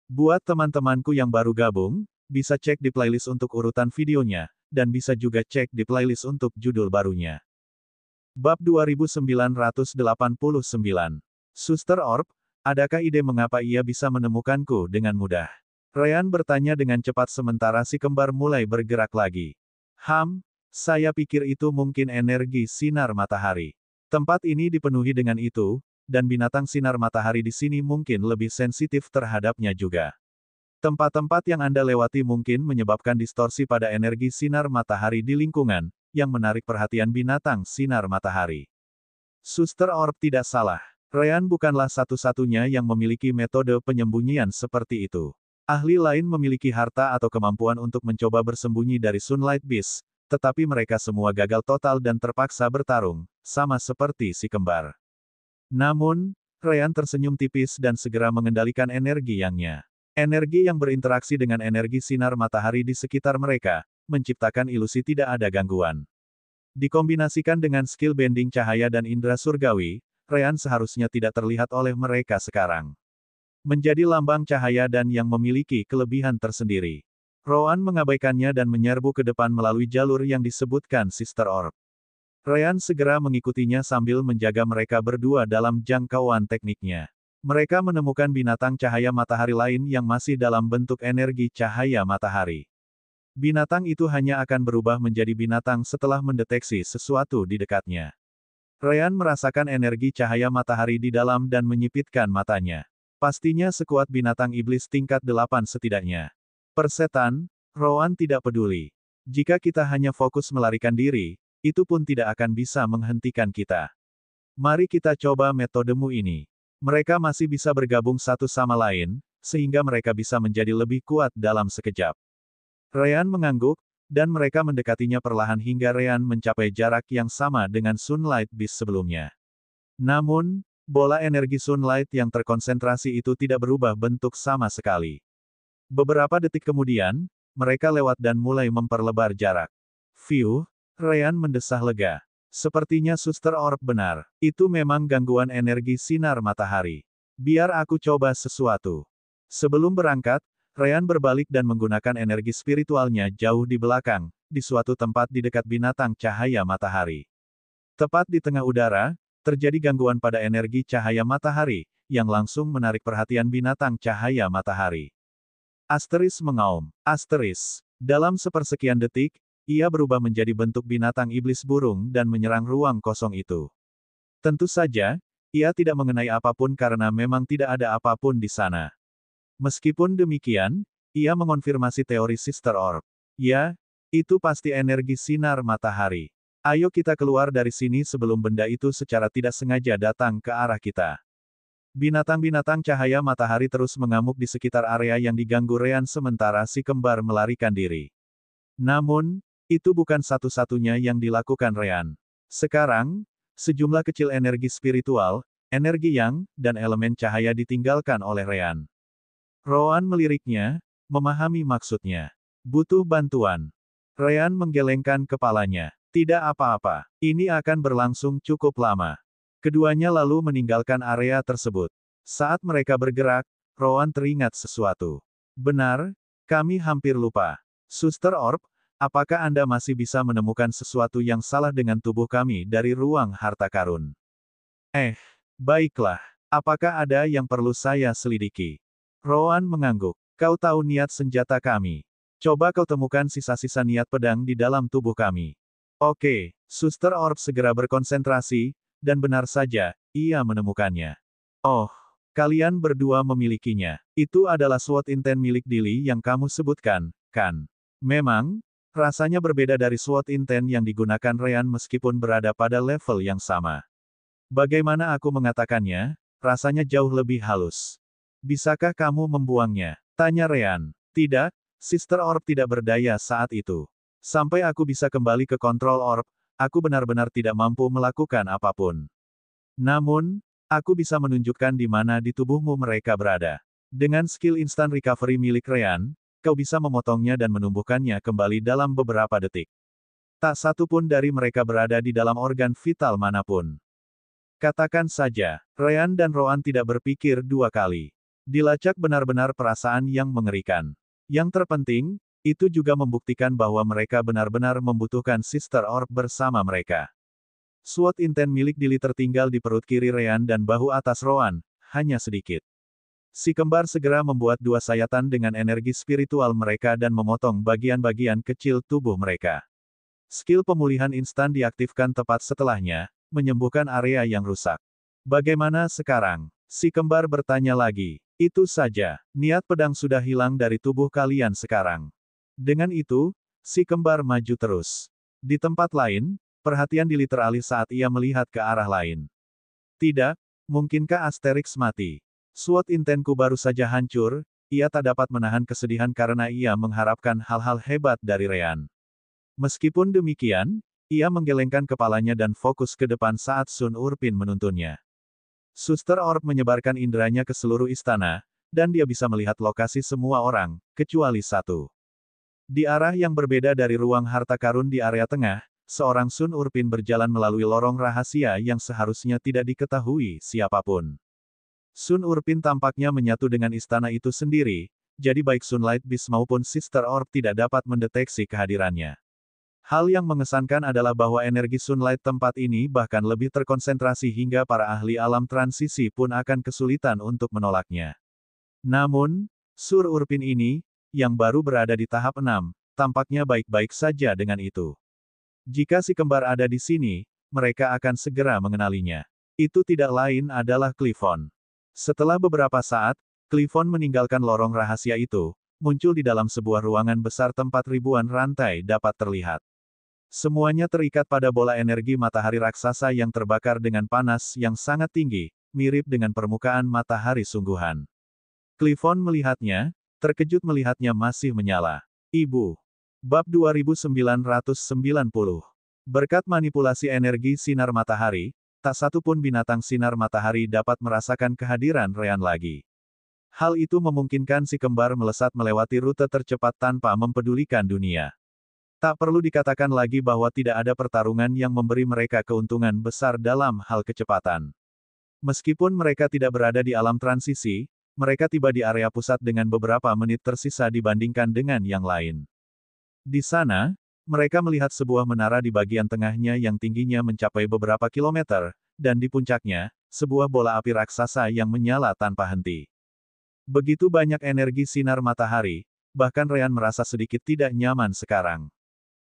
Buat teman-temanku yang baru gabung, bisa cek di playlist untuk urutan videonya, dan bisa juga cek di playlist untuk judul barunya. Bab 2989. Suster Orb, adakah ide mengapa ia bisa menemukanku dengan mudah? Ryan bertanya dengan cepat sementara si kembar mulai bergerak lagi. Saya pikir itu mungkin energi sinar matahari. Tempat ini dipenuhi dengan itu, dan binatang sinar matahari di sini mungkin lebih sensitif terhadapnya juga. Tempat-tempat yang Anda lewati mungkin menyebabkan distorsi pada energi sinar matahari di lingkungan, yang menarik perhatian binatang sinar matahari. Suster Orb tidak salah. Ryan bukanlah satu-satunya yang memiliki metode penyembunyian seperti itu. Ahli lain memiliki harta atau kemampuan untuk mencoba bersembunyi dari Sunlight Beast, tetapi mereka semua gagal total dan terpaksa bertarung, sama seperti si kembar. Namun, Ryan tersenyum tipis dan segera mengendalikan energi yangnya. Energi yang berinteraksi dengan energi sinar matahari di sekitar mereka, menciptakan ilusi tidak ada gangguan. Dikombinasikan dengan skill bending cahaya dan indera surgawi, Ryan seharusnya tidak terlihat oleh mereka sekarang. Menjadi lambang cahaya dan yang memiliki kelebihan tersendiri. Rowan mengabaikannya dan menyerbu ke depan melalui jalur yang disebutkan Sister Orb. Ryan segera mengikutinya sambil menjaga mereka berdua dalam jangkauan tekniknya. Mereka menemukan binatang cahaya matahari lain yang masih dalam bentuk energi cahaya matahari. Binatang itu hanya akan berubah menjadi binatang setelah mendeteksi sesuatu di dekatnya. Ryan merasakan energi cahaya matahari di dalam dan menyipitkan matanya. Pastinya sekuat binatang iblis tingkat 8 setidaknya. Persetan, Rowan tidak peduli. Jika kita hanya fokus melarikan diri, itu pun tidak akan bisa menghentikan kita. Mari kita coba metodemu ini. Mereka masih bisa bergabung satu sama lain, sehingga mereka bisa menjadi lebih kuat dalam sekejap. Ryan mengangguk, dan mereka mendekatinya perlahan hingga Ryan mencapai jarak yang sama dengan Sunlight Beast sebelumnya. Namun, bola energi Sunlight yang terkonsentrasi itu tidak berubah bentuk sama sekali. Beberapa detik kemudian, mereka lewat dan mulai memperlebar jarak. Phew, Ryan mendesah lega. Sepertinya Suster Orb benar. Itu memang gangguan energi sinar matahari. Biar aku coba sesuatu. Sebelum berangkat, Ryan berbalik dan menggunakan energi spiritualnya jauh di belakang, di suatu tempat di dekat binatang cahaya matahari. Tepat di tengah udara, terjadi gangguan pada energi cahaya matahari, yang langsung menarik perhatian binatang cahaya matahari. Asteris mengaum. Asteris. Dalam sepersekian detik, ia berubah menjadi bentuk binatang iblis burung dan menyerang ruang kosong itu. Tentu saja, ia tidak mengenai apapun karena memang tidak ada apapun di sana. Meskipun demikian, ia mengonfirmasi teori Sister Orb. Ya, itu pasti energi sinar matahari. Ayo kita keluar dari sini sebelum benda itu secara tidak sengaja datang ke arah kita. Binatang-binatang cahaya matahari terus mengamuk di sekitar area yang diganggu Ryan sementara si kembar melarikan diri. Namun, itu bukan satu-satunya yang dilakukan Ryan. Sekarang, sejumlah kecil energi spiritual, energi yang, dan elemen cahaya ditinggalkan oleh Ryan. Rowan meliriknya, memahami maksudnya. Butuh bantuan. Ryan menggelengkan kepalanya. Tidak apa-apa. Ini akan berlangsung cukup lama. Keduanya lalu meninggalkan area tersebut. Saat mereka bergerak, Rowan teringat sesuatu. Benar, kami hampir lupa. Suster Orb, apakah Anda masih bisa menemukan sesuatu yang salah dengan tubuh kami dari ruang harta karun? Baiklah. Apakah ada yang perlu saya selidiki? Rowan mengangguk. Kau tahu niat senjata kami. Coba kau temukan sisa-sisa niat pedang di dalam tubuh kami. Oke, Suster Orb segera berkonsentrasi, dan benar saja, ia menemukannya. Oh, kalian berdua memilikinya. Itu adalah SWOT Intent milik Dili yang kamu sebutkan, kan? Memang, rasanya berbeda dari SWOT Intent yang digunakan Ryan meskipun berada pada level yang sama. Bagaimana aku mengatakannya, rasanya jauh lebih halus. Bisakah kamu membuangnya? Tanya Ryan. Tidak, Sister Orb tidak berdaya saat itu. Sampai aku bisa kembali ke kontrol Orb, aku benar-benar tidak mampu melakukan apapun. Namun, aku bisa menunjukkan di mana di tubuhmu mereka berada. Dengan skill instant recovery milik Ryan, kau bisa memotongnya dan menumbuhkannya kembali dalam beberapa detik. Tak satu pun dari mereka berada di dalam organ vital manapun. Katakan saja, Ryan dan Rowan tidak berpikir dua kali. Dilacak benar-benar perasaan yang mengerikan. Yang terpenting, itu juga membuktikan bahwa mereka benar-benar membutuhkan Sister Orb bersama mereka. SWOT inten milik Dili tertinggal di perut kiri Ryan dan bahu atas Rowan, hanya sedikit. Si kembar segera membuat dua sayatan dengan energi spiritual mereka dan memotong bagian-bagian kecil tubuh mereka. Skill pemulihan instan diaktifkan tepat setelahnya, menyembuhkan area yang rusak. Bagaimana sekarang? Si kembar bertanya lagi. Itu saja, niat pedang sudah hilang dari tubuh kalian sekarang. Dengan itu, si kembar maju terus. Di tempat lain, perhatian Dili teralih saat ia melihat ke arah lain. Tidak, mungkinkah Asterix mati? SWOT intenku baru saja hancur, ia tak dapat menahan kesedihan karena ia mengharapkan hal-hal hebat dari Ryan. Meskipun demikian, ia menggelengkan kepalanya dan fokus ke depan saat Sun Urpin menuntunnya. Suster Orb menyebarkan inderanya ke seluruh istana, dan dia bisa melihat lokasi semua orang, kecuali satu. Di arah yang berbeda dari ruang harta karun di area tengah, seorang Sun Urpin berjalan melalui lorong rahasia yang seharusnya tidak diketahui siapapun. Sun Urpin tampaknya menyatu dengan istana itu sendiri, jadi baik Sunlight Beast maupun Sister Orb tidak dapat mendeteksi kehadirannya. Hal yang mengesankan adalah bahwa energi Sunlight tempat ini bahkan lebih terkonsentrasi hingga para ahli alam transisi pun akan kesulitan untuk menolaknya. Namun, Sur Urpin ini, yang baru berada di tahap 6, tampaknya baik-baik saja dengan itu. Jika si kembar ada di sini, mereka akan segera mengenalinya. Itu tidak lain adalah Clifton. Setelah beberapa saat, Clifton meninggalkan lorong rahasia itu, muncul di dalam sebuah ruangan besar tempat ribuan rantai dapat terlihat. Semuanya terikat pada bola energi matahari raksasa yang terbakar dengan panas yang sangat tinggi, mirip dengan permukaan matahari sungguhan. Clifton melihatnya, terkejut melihatnya masih menyala. Ibu. Bab 2990. Berkat manipulasi energi sinar matahari, tak satu pun binatang sinar matahari dapat merasakan kehadiran Ryan lagi. Hal itu memungkinkan si kembar melesat melewati rute tercepat tanpa mempedulikan dunia. Tak perlu dikatakan lagi bahwa tidak ada pertarungan yang memberi mereka keuntungan besar dalam hal kecepatan. Meskipun mereka tidak berada di alam transisi, mereka tiba di area pusat dengan beberapa menit tersisa dibandingkan dengan yang lain. Di sana, mereka melihat sebuah menara di bagian tengahnya yang tingginya mencapai beberapa kilometer, dan di puncaknya, sebuah bola api raksasa yang menyala tanpa henti. Begitu banyak energi sinar matahari, bahkan Ryan merasa sedikit tidak nyaman sekarang.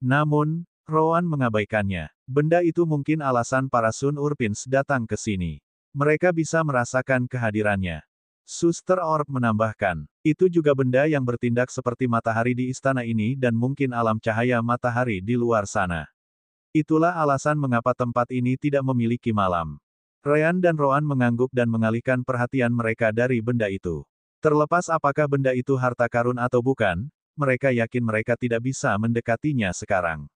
Namun, Rowan mengabaikannya. Benda itu mungkin alasan para Sun Urpins datang ke sini. Mereka bisa merasakan kehadirannya. Suster Orb menambahkan, itu juga benda yang bertindak seperti matahari di istana ini dan mungkin alam cahaya matahari di luar sana. Itulah alasan mengapa tempat ini tidak memiliki malam. Ryan dan Rowan mengangguk dan mengalihkan perhatian mereka dari benda itu. Terlepas apakah benda itu harta karun atau bukan, mereka yakin mereka tidak bisa mendekatinya sekarang.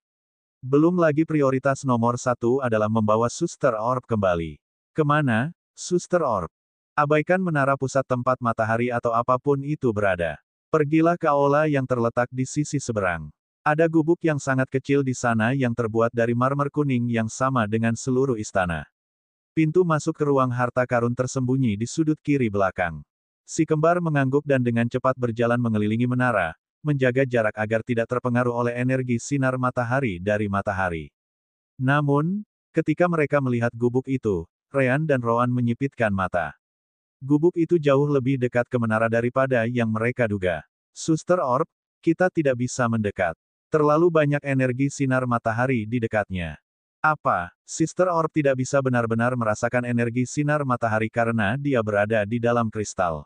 Belum lagi prioritas nomor satu adalah membawa Suster Orb kembali. Kemana, Suster Orb? Abaikan menara pusat tempat matahari atau apapun itu berada. Pergilah ke aula yang terletak di sisi seberang. Ada gubuk yang sangat kecil di sana yang terbuat dari marmer kuning yang sama dengan seluruh istana. Pintu masuk ke ruang harta karun tersembunyi di sudut kiri belakang. Si kembar mengangguk dan dengan cepat berjalan mengelilingi menara, menjaga jarak agar tidak terpengaruh oleh energi sinar matahari dari matahari. Namun, ketika mereka melihat gubuk itu, Ryan dan Rowan menyipitkan mata. Gubuk itu jauh lebih dekat ke menara daripada yang mereka duga. Suster Orb, kita tidak bisa mendekat. Terlalu banyak energi sinar matahari di dekatnya. Apa? Sister Orb tidak bisa benar-benar merasakan energi sinar matahari karena dia berada di dalam kristal.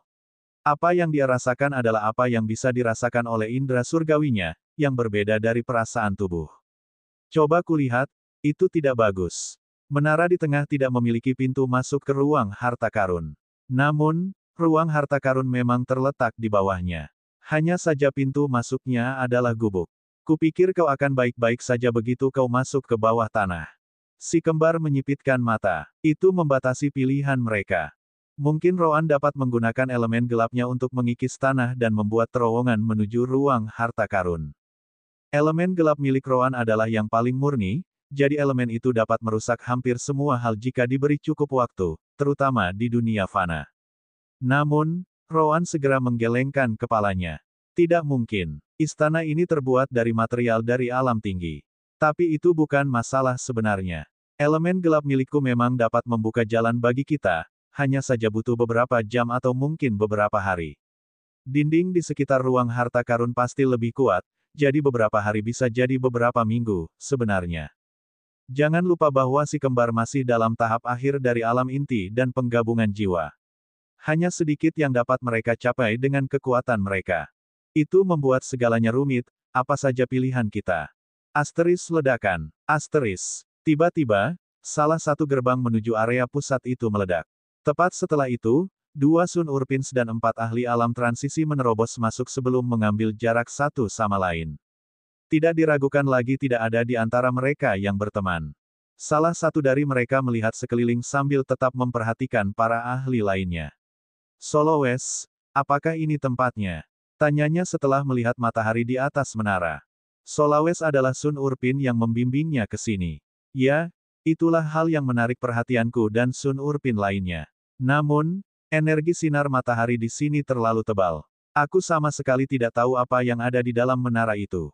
Apa yang dia rasakan adalah apa yang bisa dirasakan oleh indera surgawinya, yang berbeda dari perasaan tubuh. Coba kulihat, itu tidak bagus. Menara di tengah tidak memiliki pintu masuk ke ruang harta karun. Namun, ruang harta karun memang terletak di bawahnya. Hanya saja pintu masuknya adalah gubuk. Kupikir kau akan baik-baik saja begitu kau masuk ke bawah tanah. Si kembar menyipitkan mata. Itu membatasi pilihan mereka. Mungkin Rowan dapat menggunakan elemen gelapnya untuk mengikis tanah dan membuat terowongan menuju ruang harta karun. Elemen gelap milik Rowan adalah yang paling murni, jadi elemen itu dapat merusak hampir semua hal jika diberi cukup waktu, terutama di dunia fana. Namun, Rowan segera menggelengkan kepalanya. Tidak mungkin. Istana ini terbuat dari material dari alam tinggi. Tapi itu bukan masalah sebenarnya. Elemen gelap milikku memang dapat membuka jalan bagi kita, hanya saja butuh beberapa jam atau mungkin beberapa hari. Dinding di sekitar ruang harta karun pasti lebih kuat, jadi beberapa hari bisa jadi beberapa minggu, sebenarnya. Jangan lupa bahwa si kembar masih dalam tahap akhir dari alam inti dan penggabungan jiwa. Hanya sedikit yang dapat mereka capai dengan kekuatan mereka. Itu membuat segalanya rumit, apa saja pilihan kita. Asteris ledakan. Asteris. Tiba-tiba, salah satu gerbang menuju area pusat itu meledak. Tepat setelah itu, 2 Sun Urpins dan 4 ahli alam transisi menerobos masuk sebelum mengambil jarak satu sama lain. Tidak diragukan lagi tidak ada di antara mereka yang berteman. Salah satu dari mereka melihat sekeliling sambil tetap memperhatikan para ahli lainnya. Solowes, apakah ini tempatnya? Tanyanya setelah melihat matahari di atas menara. Solowes adalah Sun Urpin yang membimbingnya ke sini. Ya, itulah hal yang menarik perhatianku dan Sun Urpin lainnya. Namun, energi sinar matahari di sini terlalu tebal. Aku sama sekali tidak tahu apa yang ada di dalam menara itu.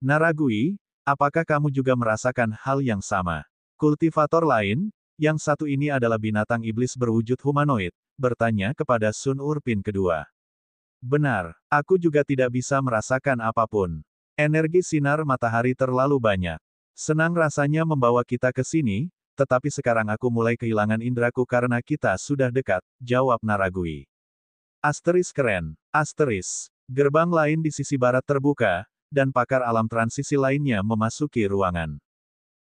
Naragui, apakah kamu juga merasakan hal yang sama? Kultivator lain, yang satu ini adalah binatang iblis berwujud humanoid, bertanya kepada Sun Urpin kedua. Benar, aku juga tidak bisa merasakan apapun. Energi sinar matahari terlalu banyak. Senang rasanya membawa kita ke sini, tetapi sekarang aku mulai kehilangan indraku karena kita sudah dekat, jawab Naragui. Asteris keren, asteris. Gerbang lain di sisi barat terbuka, dan pakar alam transisi lainnya memasuki ruangan.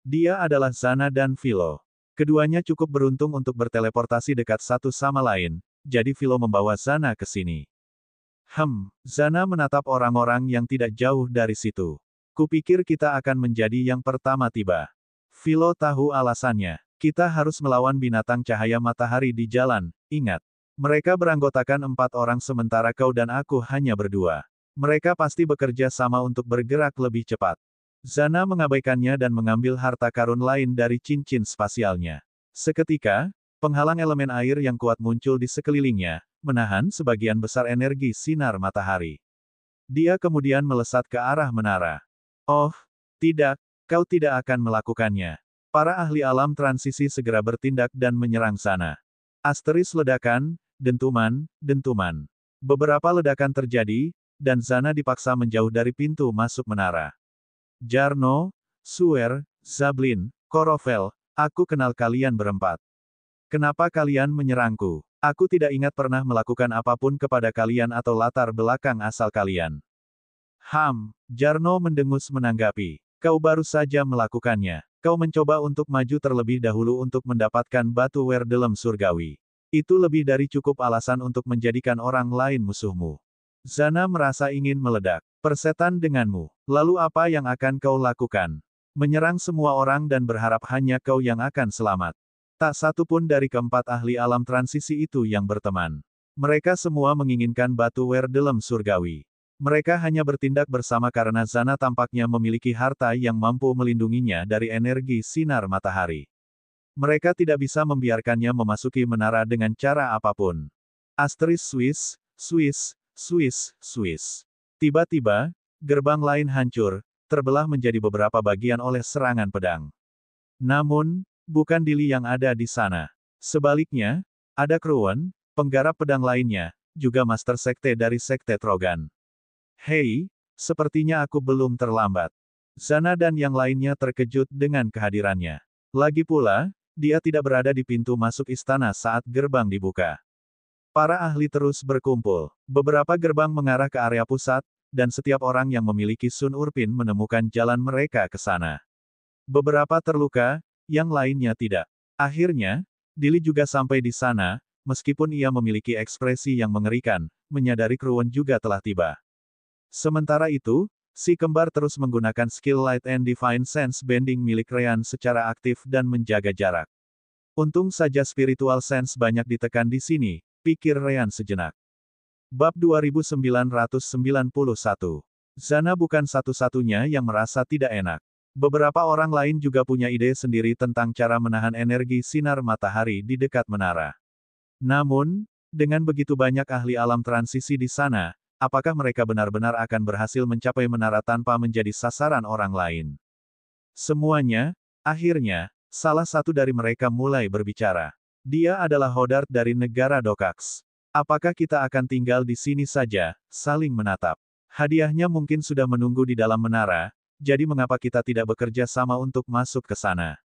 Dia adalah Zana dan Philo. Keduanya cukup beruntung untuk berteleportasi dekat satu sama lain, jadi Philo membawa Zana ke sini. Zana menatap orang-orang yang tidak jauh dari situ. Kupikir kita akan menjadi yang pertama tiba. Philo tahu alasannya. Kita harus melawan binatang cahaya matahari di jalan, ingat. Mereka beranggotakan 4 orang sementara kau dan aku hanya berdua. Mereka pasti bekerja sama untuk bergerak lebih cepat. Zana mengabaikannya dan mengambil harta karun lain dari cincin spasialnya. Seketika, penghalang elemen air yang kuat muncul di sekelilingnya, menahan sebagian besar energi sinar matahari. Dia kemudian melesat ke arah menara. Oh, tidak, kau tidak akan melakukannya. Para ahli alam transisi segera bertindak dan menyerang Zana. Asteris ledakan, dentuman, dentuman. Beberapa ledakan terjadi, dan Zana dipaksa menjauh dari pintu masuk menara. Jarno, Suer, Zablin, Korovel, aku kenal kalian berempat. Kenapa kalian menyerangku? Aku tidak ingat pernah melakukan apapun kepada kalian atau latar belakang asal kalian. Jarno mendengus menanggapi. Kau baru saja melakukannya. Kau mencoba untuk maju terlebih dahulu untuk mendapatkan batu Werdelem surgawi. Itu lebih dari cukup alasan untuk menjadikan orang lain musuhmu. Zana merasa ingin meledak. Persetan denganmu. Lalu apa yang akan kau lakukan? Menyerang semua orang dan berharap hanya kau yang akan selamat. Tak satu pun dari keempat ahli alam transisi itu yang berteman. Mereka semua menginginkan batu Werdelem surgawi. Mereka hanya bertindak bersama karena Zana tampaknya memiliki harta yang mampu melindunginya dari energi sinar matahari. Mereka tidak bisa membiarkannya memasuki menara dengan cara apapun. Asteris Swiss. Tiba-tiba, gerbang lain hancur, terbelah menjadi beberapa bagian oleh serangan pedang. Namun, bukan Dili yang ada di sana. Sebaliknya, ada Kruwen, penggarap pedang lainnya, juga Master Sekte dari Sekte Trogan. Hei, sepertinya aku belum terlambat. Zana dan yang lainnya terkejut dengan kehadirannya. Lagi pula, dia tidak berada di pintu masuk istana saat gerbang dibuka. Para ahli terus berkumpul. Beberapa gerbang mengarah ke area pusat, dan setiap orang yang memiliki Sun Urpin menemukan jalan mereka ke sana. Beberapa terluka, yang lainnya tidak. Akhirnya, Dili juga sampai di sana, meskipun ia memiliki ekspresi yang mengerikan, menyadari Kruwen juga telah tiba. Sementara itu, si kembar terus menggunakan skill Light and Divine Sense Bending milik Ryan secara aktif dan menjaga jarak. Untung saja Spiritual Sense banyak ditekan di sini, pikir Ryan sejenak. Bab 2991. Zana bukan satu-satunya yang merasa tidak enak. Beberapa orang lain juga punya ide sendiri tentang cara menahan energi sinar matahari di dekat menara. Namun, Dengan begitu banyak ahli alam transisi di sana, apakah mereka benar-benar akan berhasil mencapai menara tanpa menjadi sasaran orang lain? Semuanya, akhirnya, salah satu dari mereka mulai berbicara. Dia adalah Hodart dari negara Dokax. Apakah kita akan tinggal di sini saja, saling menatap? Hadiahnya mungkin sudah menunggu di dalam menara, jadi mengapa kita tidak bekerja sama untuk masuk ke sana?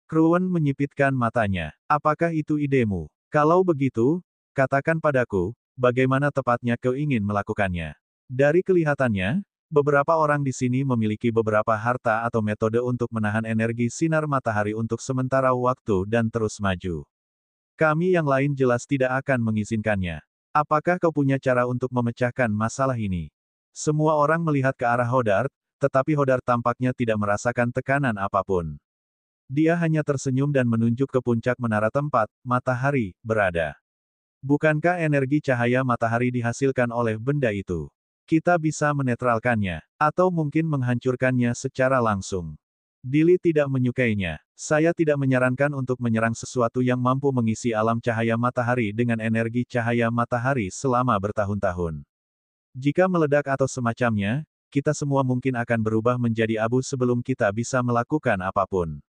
Kruwen menyipitkan matanya. Apakah itu idemu? Kalau begitu, katakan padaku, bagaimana tepatnya kau ingin melakukannya? Dari kelihatannya, beberapa orang di sini memiliki beberapa harta atau metode untuk menahan energi sinar matahari untuk sementara waktu dan terus maju. Kami yang lain jelas tidak akan mengizinkannya. Apakah kau punya cara untuk memecahkan masalah ini? Semua orang melihat ke arah Hodart, tetapi Hodart tampaknya tidak merasakan tekanan apapun. Dia hanya tersenyum dan menunjuk ke puncak menara tempat matahari berada. Bukankah energi cahaya matahari dihasilkan oleh benda itu? Kita bisa menetralkannya, atau mungkin menghancurkannya secara langsung. Dili tidak menyukainya. Saya tidak menyarankan untuk menyerang sesuatu yang mampu mengisi alam cahaya matahari dengan energi cahaya matahari selama bertahun-tahun. Jika meledak atau semacamnya, kita semua mungkin akan berubah menjadi abu sebelum kita bisa melakukan apapun.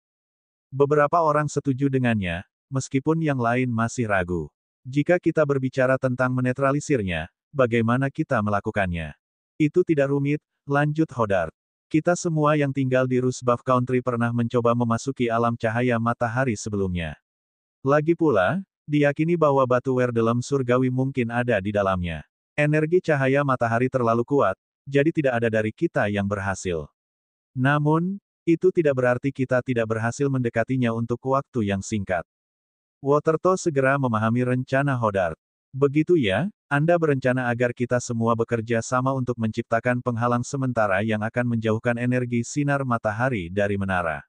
Beberapa orang setuju dengannya, meskipun yang lain masih ragu. Jika kita berbicara tentang menetralisirnya, bagaimana kita melakukannya? Itu tidak rumit, lanjut Hodart. Kita semua yang tinggal di Rusbuff Country pernah mencoba memasuki alam cahaya matahari sebelumnya. Lagi pula, diyakini bahwa batu Werdelem surgawi mungkin ada di dalamnya. Energi cahaya matahari terlalu kuat, jadi tidak ada dari kita yang berhasil. Namun, itu tidak berarti kita tidak berhasil mendekatinya untuk waktu yang singkat. Waterto segera memahami rencana Hodart. Begitu ya, Anda berencana agar kita semua bekerja sama untuk menciptakan penghalang sementara yang akan menjauhkan energi sinar matahari dari menara.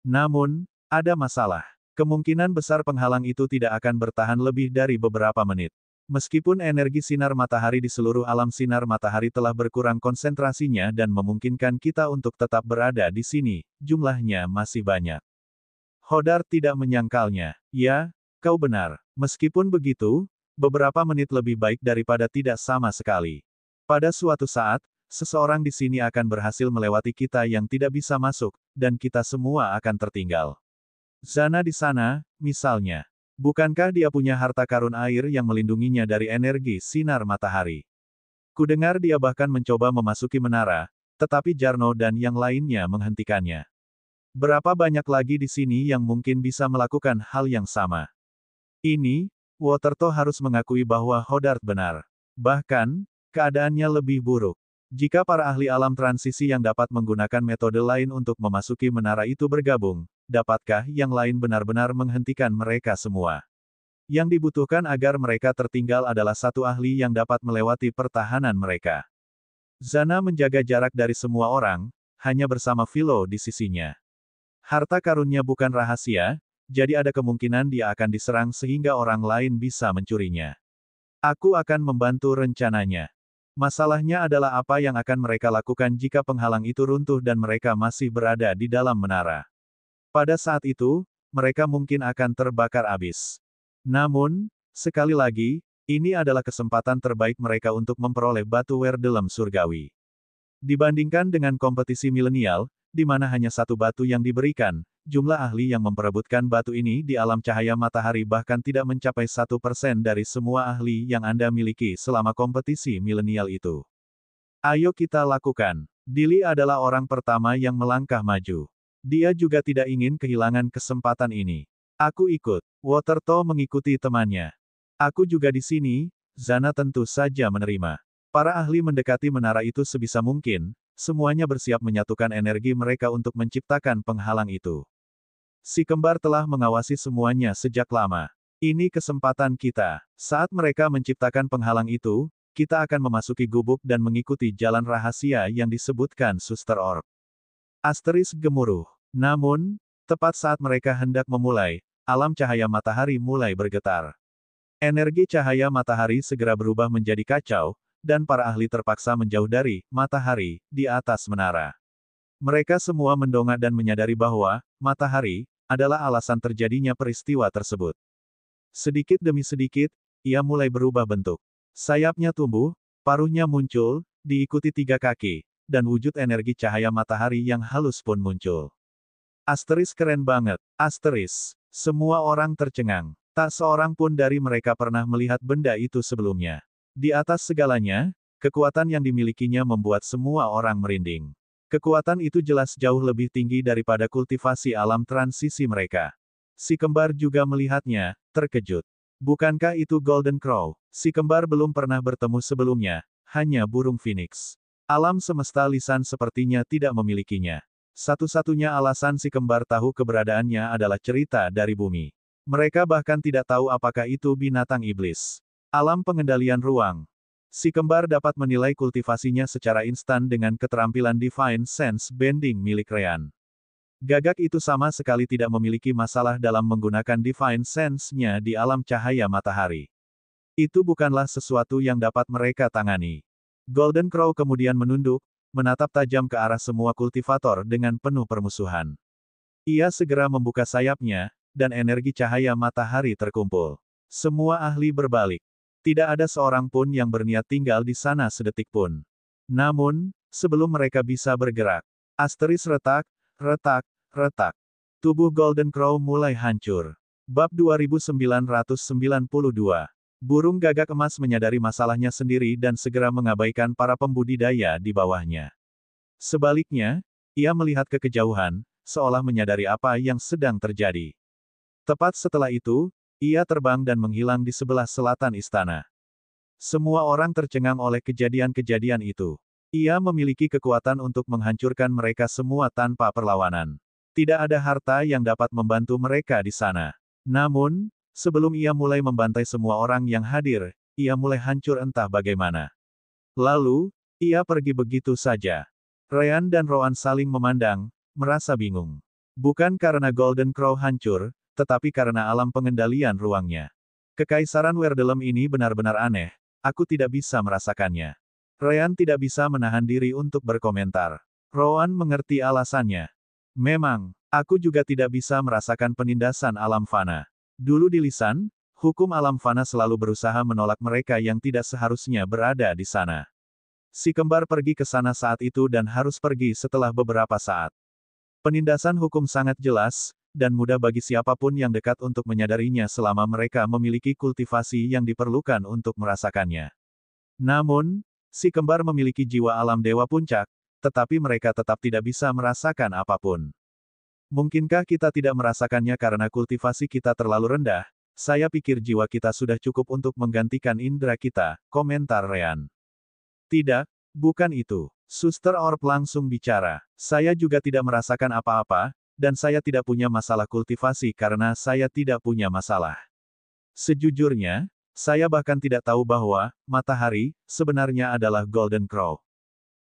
Namun, ada masalah. Kemungkinan besar penghalang itu tidak akan bertahan lebih dari beberapa menit. Meskipun energi sinar matahari di seluruh alam sinar matahari telah berkurang konsentrasinya dan memungkinkan kita untuk tetap berada di sini, jumlahnya masih banyak. Hodart tidak menyangkalnya. Ya, kau benar. Meskipun begitu, beberapa menit lebih baik daripada tidak sama sekali. Pada suatu saat, seseorang di sini akan berhasil melewati kita yang tidak bisa masuk, dan kita semua akan tertinggal. Zana di sana, misalnya. Bukankah dia punya harta karun air yang melindunginya dari energi sinar matahari? Kudengar dia bahkan mencoba memasuki menara, tetapi Jarno dan yang lainnya menghentikannya. Berapa banyak lagi di sini yang mungkin bisa melakukan hal yang sama? Ini, Waterto harus mengakui bahwa Hodart benar. Bahkan, keadaannya lebih buruk. Jika para ahli alam transisi yang dapat menggunakan metode lain untuk memasuki menara itu bergabung, dapatkah yang lain benar-benar menghentikan mereka semua? Yang dibutuhkan agar mereka tertinggal adalah satu ahli yang dapat melewati pertahanan mereka. Zana menjaga jarak dari semua orang, hanya bersama Philo di sisinya. Harta karunnya bukan rahasia, jadi ada kemungkinan dia akan diserang sehingga orang lain bisa mencurinya. Aku akan membantu rencananya. Masalahnya adalah apa yang akan mereka lakukan jika penghalang itu runtuh dan mereka masih berada di dalam menara. Pada saat itu, mereka mungkin akan terbakar abis. Namun, sekali lagi, ini adalah kesempatan terbaik mereka untuk memperoleh batu Werdelem surgawi. Dibandingkan dengan kompetisi milenial, di mana hanya satu batu yang diberikan, jumlah ahli yang memperebutkan batu ini di alam cahaya matahari bahkan tidak mencapai 1% dari semua ahli yang Anda miliki selama kompetisi milenial itu. Ayo kita lakukan. Dili adalah orang pertama yang melangkah maju. Dia juga tidak ingin kehilangan kesempatan ini. Aku ikut. Waterto mengikuti temannya. Aku juga di sini, Zana tentu saja menerima. Para ahli mendekati menara itu sebisa mungkin, semuanya bersiap menyatukan energi mereka untuk menciptakan penghalang itu. Si kembar telah mengawasi semuanya sejak lama. Ini kesempatan kita. Saat mereka menciptakan penghalang itu, kita akan memasuki gubuk dan mengikuti jalan rahasia yang disebutkan Suster Orb. Asteris gemuruh. Namun, tepat saat mereka hendak memulai, alam cahaya matahari mulai bergetar. Energi cahaya matahari segera berubah menjadi kacau, dan para ahli terpaksa menjauh dari matahari di atas menara. Mereka semua mendongak dan menyadari bahwa matahari adalah alasan terjadinya peristiwa tersebut. Sedikit demi sedikit, ia mulai berubah bentuk. Sayapnya tumbuh, paruhnya muncul, diikuti 3 kaki, dan wujud energi cahaya matahari yang halus pun muncul. Asteris keren banget, asteris. Semua orang tercengang. Tak seorang pun dari mereka pernah melihat benda itu sebelumnya. Di atas segalanya, kekuatan yang dimilikinya membuat semua orang merinding. Kekuatan itu jelas jauh lebih tinggi daripada kultivasi alam transisi mereka. Si kembar juga melihatnya, terkejut. Bukankah itu Golden Crow? Si kembar belum pernah bertemu sebelumnya, hanya burung phoenix. Alam semesta lisan sepertinya tidak memilikinya. Satu-satunya alasan si kembar tahu keberadaannya adalah cerita dari bumi. Mereka bahkan tidak tahu apakah itu binatang iblis. Alam pengendalian ruang. Si kembar dapat menilai kultivasinya secara instan dengan keterampilan Divine Sense Bending milik Ryan. Gagak itu sama sekali tidak memiliki masalah dalam menggunakan Divine Sense-nya di alam cahaya matahari. Itu bukanlah sesuatu yang dapat mereka tangani. Golden Crow kemudian menunduk, menatap tajam ke arah semua kultivator dengan penuh permusuhan. Ia segera membuka sayapnya, dan energi cahaya matahari terkumpul. Semua ahli berbalik. Tidak ada seorang pun yang berniat tinggal di sana sedetik pun. Namun, sebelum mereka bisa bergerak, asteris retak, retak, retak. Tubuh Golden Crow mulai hancur. Bab 2992. Burung gagak emas menyadari masalahnya sendiri dan segera mengabaikan para pembudidaya di bawahnya. Sebaliknya, ia melihat ke kejauhan, seolah menyadari apa yang sedang terjadi. Tepat setelah itu, ia terbang dan menghilang di sebelah selatan istana. Semua orang tercengang oleh kejadian-kejadian itu. Ia memiliki kekuatan untuk menghancurkan mereka semua tanpa perlawanan. Tidak ada harta yang dapat membantu mereka di sana. Namun, sebelum ia mulai membantai semua orang yang hadir, ia mulai hancur entah bagaimana. Lalu, ia pergi begitu saja. Ryan dan Rowan saling memandang, merasa bingung. Bukan karena Golden Crow hancur, tetapi karena alam pengendalian ruangnya. Kekaisaran Werdelem ini benar-benar aneh, aku tidak bisa merasakannya. Ryan tidak bisa menahan diri untuk berkomentar. Rowan mengerti alasannya. Memang, aku juga tidak bisa merasakan penindasan alam fana. Dulu di Lisan, hukum alam fana selalu berusaha menolak mereka yang tidak seharusnya berada di sana. Si kembar pergi ke sana saat itu dan harus pergi setelah beberapa saat. Penindasan hukum sangat jelas, dan mudah bagi siapapun yang dekat untuk menyadarinya selama mereka memiliki kultivasi yang diperlukan untuk merasakannya. Namun, si kembar memiliki jiwa alam dewa puncak, tetapi mereka tetap tidak bisa merasakan apapun. Mungkinkah kita tidak merasakannya karena kultivasi kita terlalu rendah? Saya pikir jiwa kita sudah cukup untuk menggantikan indera kita, komentar Ryan. Tidak, bukan itu. Suster Orb langsung bicara. Saya juga tidak merasakan apa-apa, dan saya tidak punya masalah kultivasi karena saya tidak punya masalah. Sejujurnya, saya bahkan tidak tahu bahwa matahari sebenarnya adalah Golden Crow.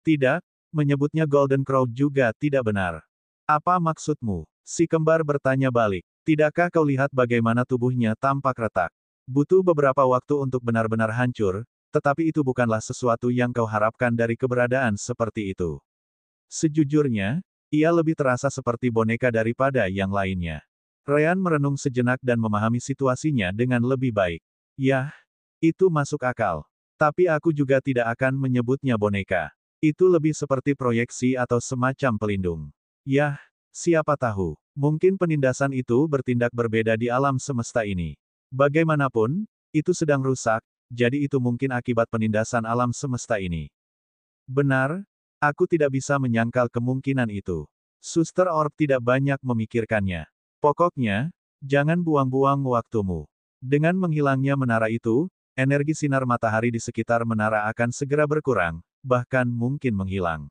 Tidak, menyebutnya Golden Crow juga tidak benar. Apa maksudmu? Si kembar bertanya balik. Tidakkah kau lihat bagaimana tubuhnya tampak retak? Butuh beberapa waktu untuk benar-benar hancur, tetapi itu bukanlah sesuatu yang kau harapkan dari keberadaan seperti itu. Sejujurnya, ia lebih terasa seperti boneka daripada yang lainnya. Ryan merenung sejenak dan memahami situasinya dengan lebih baik. Yah, itu masuk akal. Tapi aku juga tidak akan menyebutnya boneka. Itu lebih seperti proyeksi atau semacam pelindung. Yah, siapa tahu, mungkin penindasan itu bertindak berbeda di alam semesta ini. Bagaimanapun, itu sedang rusak, jadi itu mungkin akibat penindasan alam semesta ini. Benar, aku tidak bisa menyangkal kemungkinan itu. Suster Orb tidak banyak memikirkannya. Pokoknya, jangan buang-buang waktumu. Dengan menghilangnya menara itu, energi sinar matahari di sekitar menara akan segera berkurang, bahkan mungkin menghilang.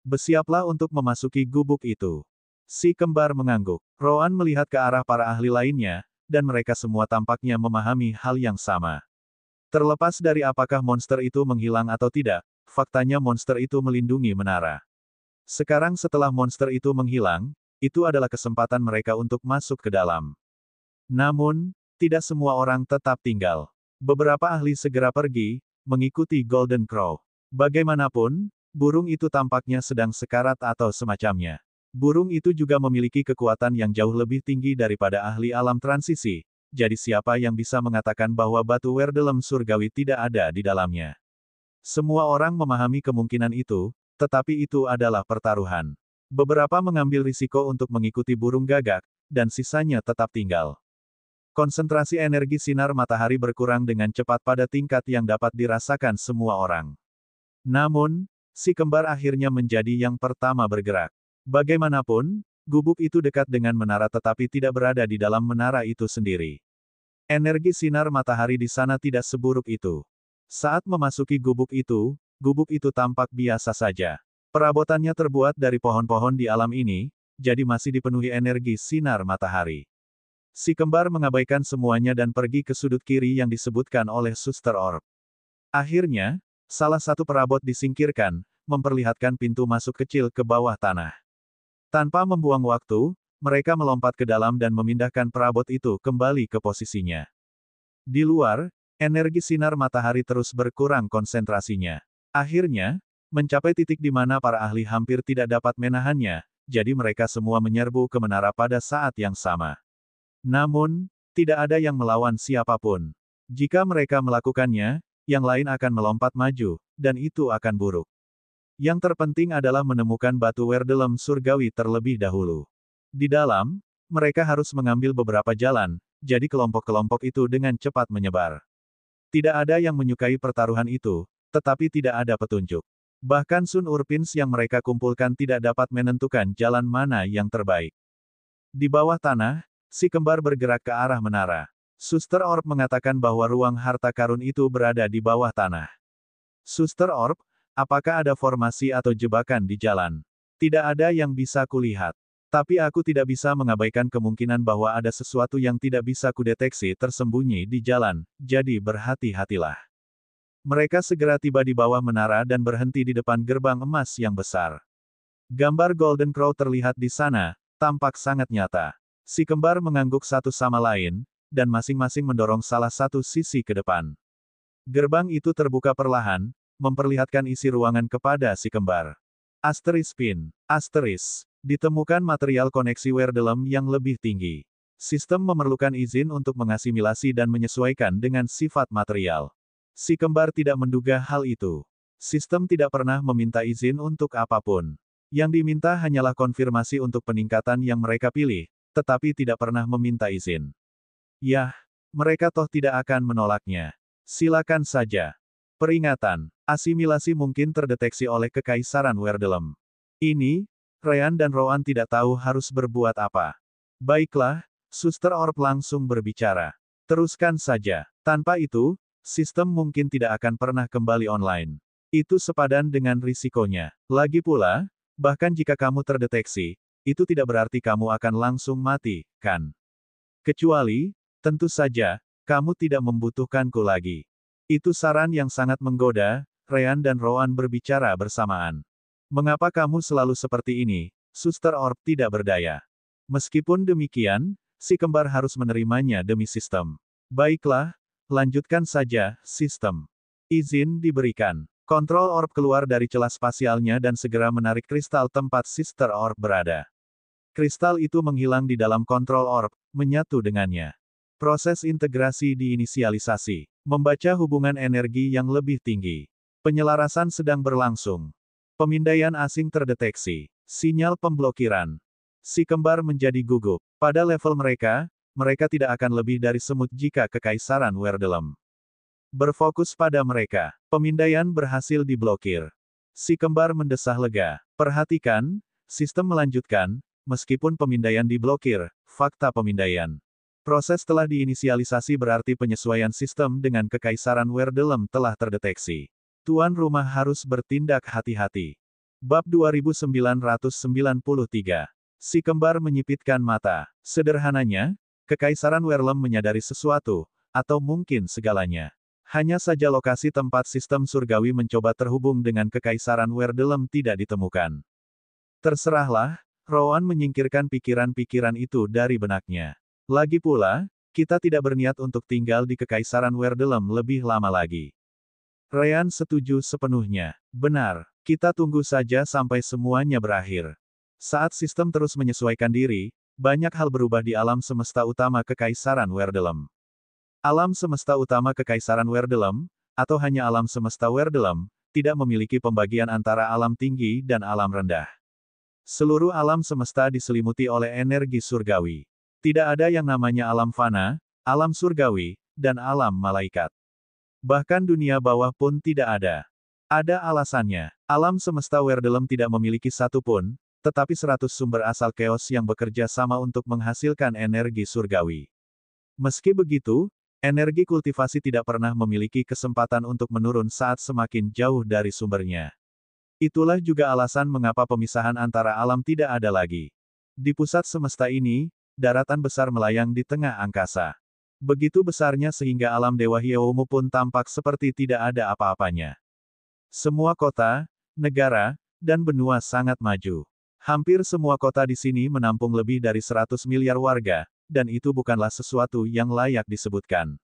Bersiaplah untuk memasuki gubuk itu. Si kembar mengangguk. Rowan melihat ke arah para ahli lainnya, dan mereka semua tampaknya memahami hal yang sama. Terlepas dari apakah monster itu menghilang atau tidak, faktanya monster itu melindungi menara. Sekarang setelah monster itu menghilang, itu adalah kesempatan mereka untuk masuk ke dalam. Namun, tidak semua orang tetap tinggal. Beberapa ahli segera pergi, mengikuti Golden Crow. Bagaimanapun, burung itu tampaknya sedang sekarat atau semacamnya. Burung itu juga memiliki kekuatan yang jauh lebih tinggi daripada ahli alam transisi, jadi siapa yang bisa mengatakan bahwa batu Werdelem surgawi tidak ada di dalamnya? Semua orang memahami kemungkinan itu, tetapi itu adalah pertaruhan. Beberapa mengambil risiko untuk mengikuti burung gagak, dan sisanya tetap tinggal. Konsentrasi energi sinar matahari berkurang dengan cepat pada tingkat yang dapat dirasakan semua orang. Namun, si kembar akhirnya menjadi yang pertama bergerak. Bagaimanapun, gubuk itu dekat dengan menara tetapi tidak berada di dalam menara itu sendiri. Energi sinar matahari di sana tidak seburuk itu. Saat memasuki gubuk itu tampak biasa saja. Perabotannya terbuat dari pohon-pohon di alam ini, jadi masih dipenuhi energi sinar matahari. Si kembar mengabaikan semuanya dan pergi ke sudut kiri yang disebutkan oleh Suster Orb. Akhirnya, salah satu perabot disingkirkan, memperlihatkan pintu masuk kecil ke bawah tanah. Tanpa membuang waktu, mereka melompat ke dalam dan memindahkan perabot itu kembali ke posisinya. Di luar, energi sinar matahari terus berkurang konsentrasinya. Akhirnya, mencapai titik di mana para ahli hampir tidak dapat menahannya, jadi mereka semua menyerbu ke menara pada saat yang sama. Namun, tidak ada yang melawan siapapun. Jika mereka melakukannya, yang lain akan melompat maju, dan itu akan buruk. Yang terpenting adalah menemukan batu Werdelem surgawi terlebih dahulu. Di dalam, mereka harus mengambil beberapa jalan, jadi kelompok-kelompok itu dengan cepat menyebar. Tidak ada yang menyukai pertaruhan itu, tetapi tidak ada petunjuk. Bahkan Sun Urpins yang mereka kumpulkan tidak dapat menentukan jalan mana yang terbaik. Di bawah tanah, si kembar bergerak ke arah menara. Suster Orb mengatakan bahwa ruang harta karun itu berada di bawah tanah. Suster Orb, apakah ada formasi atau jebakan di jalan? Tidak ada yang bisa kulihat. Tapi aku tidak bisa mengabaikan kemungkinan bahwa ada sesuatu yang tidak bisa kudeteksi tersembunyi di jalan, jadi berhati-hatilah. Mereka segera tiba di bawah menara dan berhenti di depan gerbang emas yang besar. Gambar Golden Crow terlihat di sana, tampak sangat nyata. Si kembar mengangguk satu sama lain, dan masing-masing mendorong salah satu sisi ke depan. Gerbang itu terbuka perlahan, memperlihatkan isi ruangan kepada si kembar. Asteris Pin. Asteris. Ditemukan material koneksi Werdelem yang lebih tinggi. Sistem memerlukan izin untuk mengasimilasi dan menyesuaikan dengan sifat material. Si kembar tidak menduga hal itu. Sistem tidak pernah meminta izin untuk apapun. Yang diminta hanyalah konfirmasi untuk peningkatan yang mereka pilih, tetapi tidak pernah meminta izin. Yah, mereka toh tidak akan menolaknya. Silakan saja. Peringatan, asimilasi mungkin terdeteksi oleh Kekaisaran Werdelem. Ini, Ryan dan Rowan tidak tahu harus berbuat apa. Baiklah, Suster Orb langsung berbicara. Teruskan saja. Tanpa itu, sistem mungkin tidak akan pernah kembali online. Itu sepadan dengan risikonya. Lagi pula, bahkan jika kamu terdeteksi, itu tidak berarti kamu akan langsung mati, kan? Kecuali, tentu saja, kamu tidak membutuhkanku lagi. Itu saran yang sangat menggoda. Ryan dan Rowan berbicara bersamaan. Mengapa kamu selalu seperti ini? Suster Orb tidak berdaya. Meskipun demikian, si kembar harus menerimanya demi sistem. Baiklah, lanjutkan saja, sistem. Izin diberikan. Kontrol Orb keluar dari celah spasialnya dan segera menarik kristal tempat Sister Orb berada. Kristal itu menghilang di dalam kontrol Orb, menyatu dengannya. Proses integrasi diinisialisasi. Membaca hubungan energi yang lebih tinggi. Penyelarasan sedang berlangsung. Pemindaian asing terdeteksi. Sinyal pemblokiran. Si kembar menjadi gugup. Pada level mereka, mereka tidak akan lebih dari semut jika Kekaisaran Werdelem berfokus pada mereka. Pemindaian berhasil diblokir. Si kembar mendesah lega. Perhatikan, sistem melanjutkan, meskipun pemindaian diblokir, fakta pemindaian. Proses telah diinisialisasi berarti penyesuaian sistem dengan Kekaisaran Werdelem telah terdeteksi. Tuan rumah harus bertindak hati-hati. Bab 2993. Si kembar menyipitkan mata. Sederhananya, Kekaisaran Werdelem menyadari sesuatu, atau mungkin segalanya. Hanya saja lokasi tempat sistem surgawi mencoba terhubung dengan Kekaisaran Werdelem tidak ditemukan. Terserahlah, Rowan menyingkirkan pikiran-pikiran itu dari benaknya. Lagi pula, kita tidak berniat untuk tinggal di Kekaisaran Werdelem lebih lama lagi. Ryan setuju sepenuhnya. Benar, kita tunggu saja sampai semuanya berakhir. Saat sistem terus menyesuaikan diri, Banyak hal berubah di alam semesta utama Kekaisaran Werdelem. Alam semesta utama Kekaisaran Werdelem, atau hanya alam semesta Werdelem, tidak memiliki pembagian antara alam tinggi dan alam rendah. Seluruh alam semesta diselimuti oleh energi surgawi. Tidak ada yang namanya alam fana, alam surgawi, dan alam malaikat. Bahkan dunia bawah pun tidak ada. Ada alasannya. Alam semesta Werdelem tidak memiliki satu pun, tetapi 100 sumber asal chaos yang bekerja sama untuk menghasilkan energi surgawi. Meski begitu, energi kultivasi tidak pernah memiliki kesempatan untuk menurun saat semakin jauh dari sumbernya. Itulah juga alasan mengapa pemisahan antara alam tidak ada lagi. Di pusat semesta ini, daratan besar melayang di tengah angkasa. Begitu besarnya sehingga alam Dewa Hyeomu pun tampak seperti tidak ada apa-apanya. Semua kota, negara, dan benua sangat maju. Hampir semua kota di sini menampung lebih dari 100 miliar warga, dan itu bukanlah sesuatu yang layak disebutkan.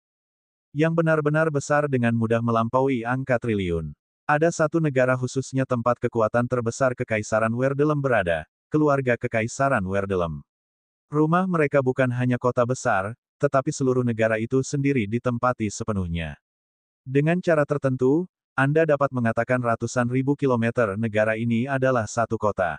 Yang benar-benar besar dengan mudah melampaui angka triliun. Ada satu negara khususnya tempat kekuatan terbesar Kekaisaran Werdelem berada, keluarga Kekaisaran Werdelem. Rumah mereka bukan hanya kota besar, tetapi seluruh negara itu sendiri ditempati sepenuhnya. Dengan cara tertentu, Anda dapat mengatakan ratusan ribu kilometer negara ini adalah satu kota.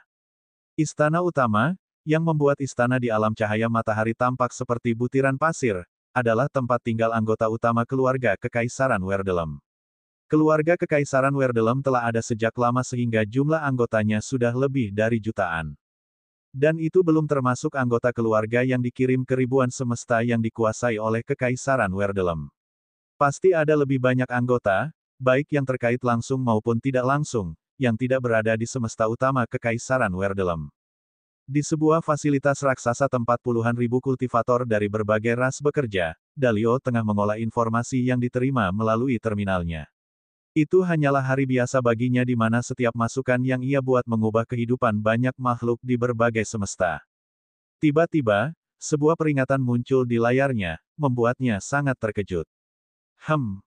Istana utama, yang membuat istana di alam cahaya matahari tampak seperti butiran pasir, adalah tempat tinggal anggota utama keluarga Kekaisaran Werdelem. Keluarga Kekaisaran Werdelem telah ada sejak lama sehingga jumlah anggotanya sudah lebih dari jutaan. Dan itu belum termasuk anggota keluarga yang dikirim ke ribuan semesta yang dikuasai oleh Kekaisaran Werdelem. Pasti ada lebih banyak anggota, baik yang terkait langsung maupun tidak langsung, yang tidak berada di semesta utama Kekaisaran Werdelem. Di sebuah fasilitas raksasa tempat puluhan ribu kultivator dari berbagai ras bekerja, Dalio tengah mengolah informasi yang diterima melalui terminalnya. Itu hanyalah hari biasa baginya di mana setiap masukan yang ia buat mengubah kehidupan banyak makhluk di berbagai semesta. Tiba-tiba, sebuah peringatan muncul di layarnya, membuatnya sangat terkejut.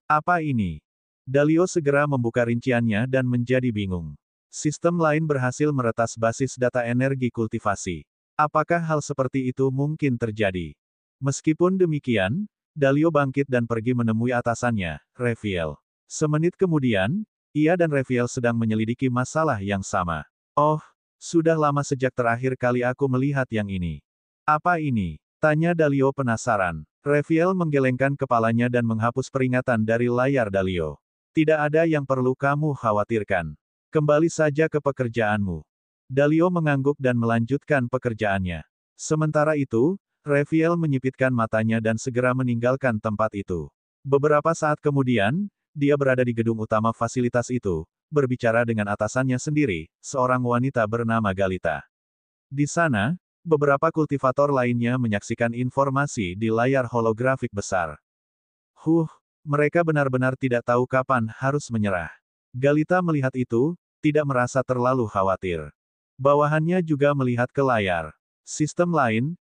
Apa ini? Dalio segera membuka rinciannya dan menjadi bingung. Sistem lain berhasil meretas basis data energi kultivasi. Apakah hal seperti itu mungkin terjadi? Meskipun demikian, Dalio bangkit dan pergi menemui atasannya, Reviel. Semenit kemudian, ia dan Reviel sedang menyelidiki masalah yang sama. Oh, sudah lama sejak terakhir kali aku melihat yang ini. Apa ini? Tanya Dalio penasaran. Reviel menggelengkan kepalanya dan menghapus peringatan dari layar Dalio. Tidak ada yang perlu kamu khawatirkan. Kembali saja ke pekerjaanmu. Dalio mengangguk dan melanjutkan pekerjaannya. Sementara itu, Reviel menyipitkan matanya dan segera meninggalkan tempat itu. Beberapa saat kemudian, dia berada di gedung utama fasilitas itu, berbicara dengan atasannya sendiri, seorang wanita bernama Galita. Di sana, beberapa kultivator lainnya menyaksikan informasi di layar holografik besar. Mereka benar-benar tidak tahu kapan harus menyerah. Galita melihat itu, tidak merasa terlalu khawatir. Bawahannya juga melihat ke layar. Sistem lain,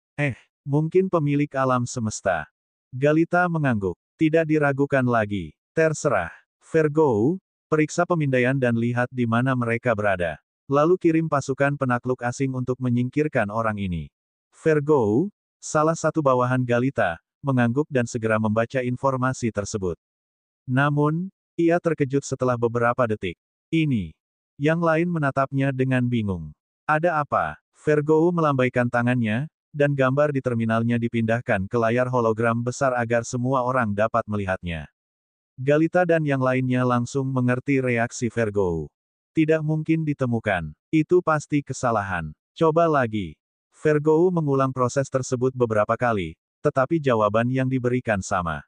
mungkin pemilik alam semesta. Galita mengangguk. Tidak diragukan lagi. Terserah. Vergou, periksa pemindaian dan lihat di mana mereka berada. Lalu kirim pasukan penakluk asing untuk menyingkirkan orang ini. Vergou, salah satu bawahan Galita, mengangguk dan segera membaca informasi tersebut. Namun, ia terkejut setelah beberapa detik. Ini. Yang lain menatapnya dengan bingung. Ada apa? Vergou melambaikan tangannya, dan gambar di terminalnya dipindahkan ke layar hologram besar agar semua orang dapat melihatnya. Galita dan yang lainnya langsung mengerti reaksi Vergou. Tidak mungkin ditemukan. Itu pasti kesalahan. Coba lagi. Vergou mengulang proses tersebut beberapa kali, tetapi jawaban yang diberikan sama.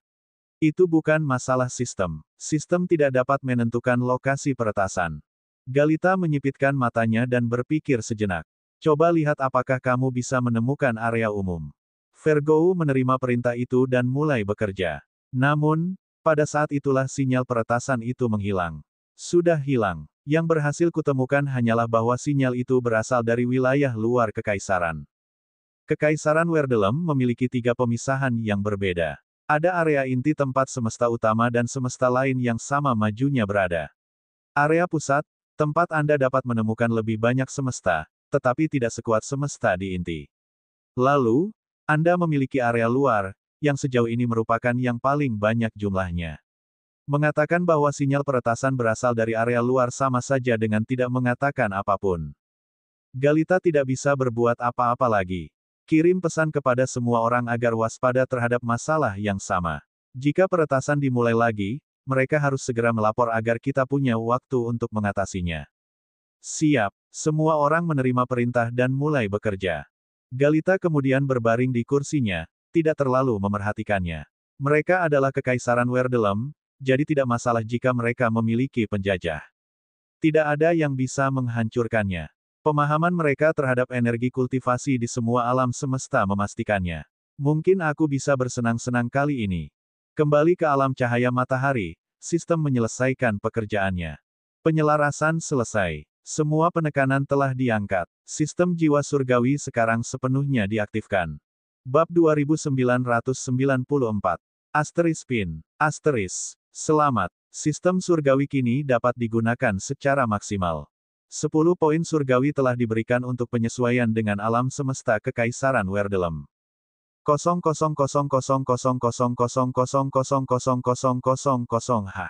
Itu bukan masalah sistem. Sistem tidak dapat menentukan lokasi peretasan. Galita menyipitkan matanya dan berpikir sejenak. Coba lihat apakah kamu bisa menemukan area umum. Vergou menerima perintah itu dan mulai bekerja. Namun, pada saat itulah sinyal peretasan itu menghilang. Sudah hilang. Yang berhasil kutemukan hanyalah bahwa sinyal itu berasal dari wilayah luar kekaisaran. Kekaisaran Werdelem memiliki 3 pemisahan yang berbeda. Ada area inti tempat semesta utama dan semesta lain yang sama majunya berada. Area pusat, tempat Anda dapat menemukan lebih banyak semesta, tetapi tidak sekuat semesta di inti. Lalu, Anda memiliki area luar, yang sejauh ini merupakan yang paling banyak jumlahnya. Mengatakan bahwa sinyal peretasan berasal dari area luar sama saja dengan tidak mengatakan apapun. Galita tidak bisa berbuat apa-apa lagi. Kirim pesan kepada semua orang agar waspada terhadap masalah yang sama. Jika peretasan dimulai lagi, mereka harus segera melapor agar kita punya waktu untuk mengatasinya. Siap. Semua orang menerima perintah dan mulai bekerja. Galita kemudian berbaring di kursinya, tidak terlalu memerhatikannya. Mereka adalah Kekaisaran Werdelem, jadi tidak masalah jika mereka memiliki penjajah. Tidak ada yang bisa menghancurkannya. Pemahaman mereka terhadap energi kultivasi di semua alam semesta memastikannya. Mungkin aku bisa bersenang-senang kali ini. Kembali ke alam cahaya matahari, sistem menyelesaikan pekerjaannya. Penyelarasan selesai. Semua penekanan telah diangkat. Sistem jiwa surgawi sekarang sepenuhnya diaktifkan. Bab 2994. Asteris Pin. Asteris. Selamat. Sistem surgawi kini dapat digunakan secara maksimal. 10 poin surgawi telah diberikan untuk penyesuaian dengan alam semesta Kekaisaran Werdelem. 00000000000000.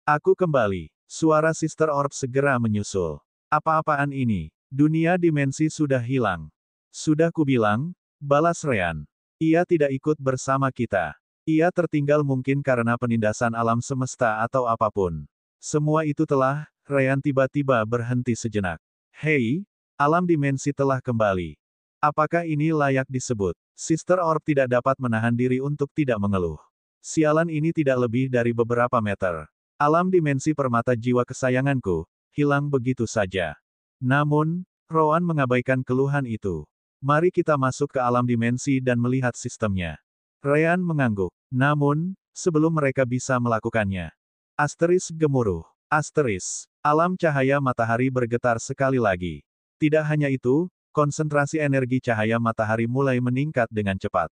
Aku kembali. Suara Sister Orb segera menyusul. Apa-apaan ini? Dunia dimensi sudah hilang. Sudah kubilang, balas Ryan. Ia tidak ikut bersama kita. Ia tertinggal mungkin karena penindasan alam semesta atau apapun. Semua itu telah, Ryan tiba-tiba berhenti sejenak. Hei, alam dimensi telah kembali. Apakah ini layak disebut? Sister Orb tidak dapat menahan diri untuk tidak mengeluh. Sialan ini tidak lebih dari beberapa meter. Alam dimensi permata jiwa kesayanganku, hilang begitu saja. Namun, Rowan mengabaikan keluhan itu. Mari kita masuk ke alam dimensi dan melihat sistemnya. Ryan mengangguk. Namun, sebelum mereka bisa melakukannya. Asteris gemuruh. Asteris. Alam cahaya matahari bergetar sekali lagi. Tidak hanya itu, konsentrasi energi cahaya matahari mulai meningkat dengan cepat.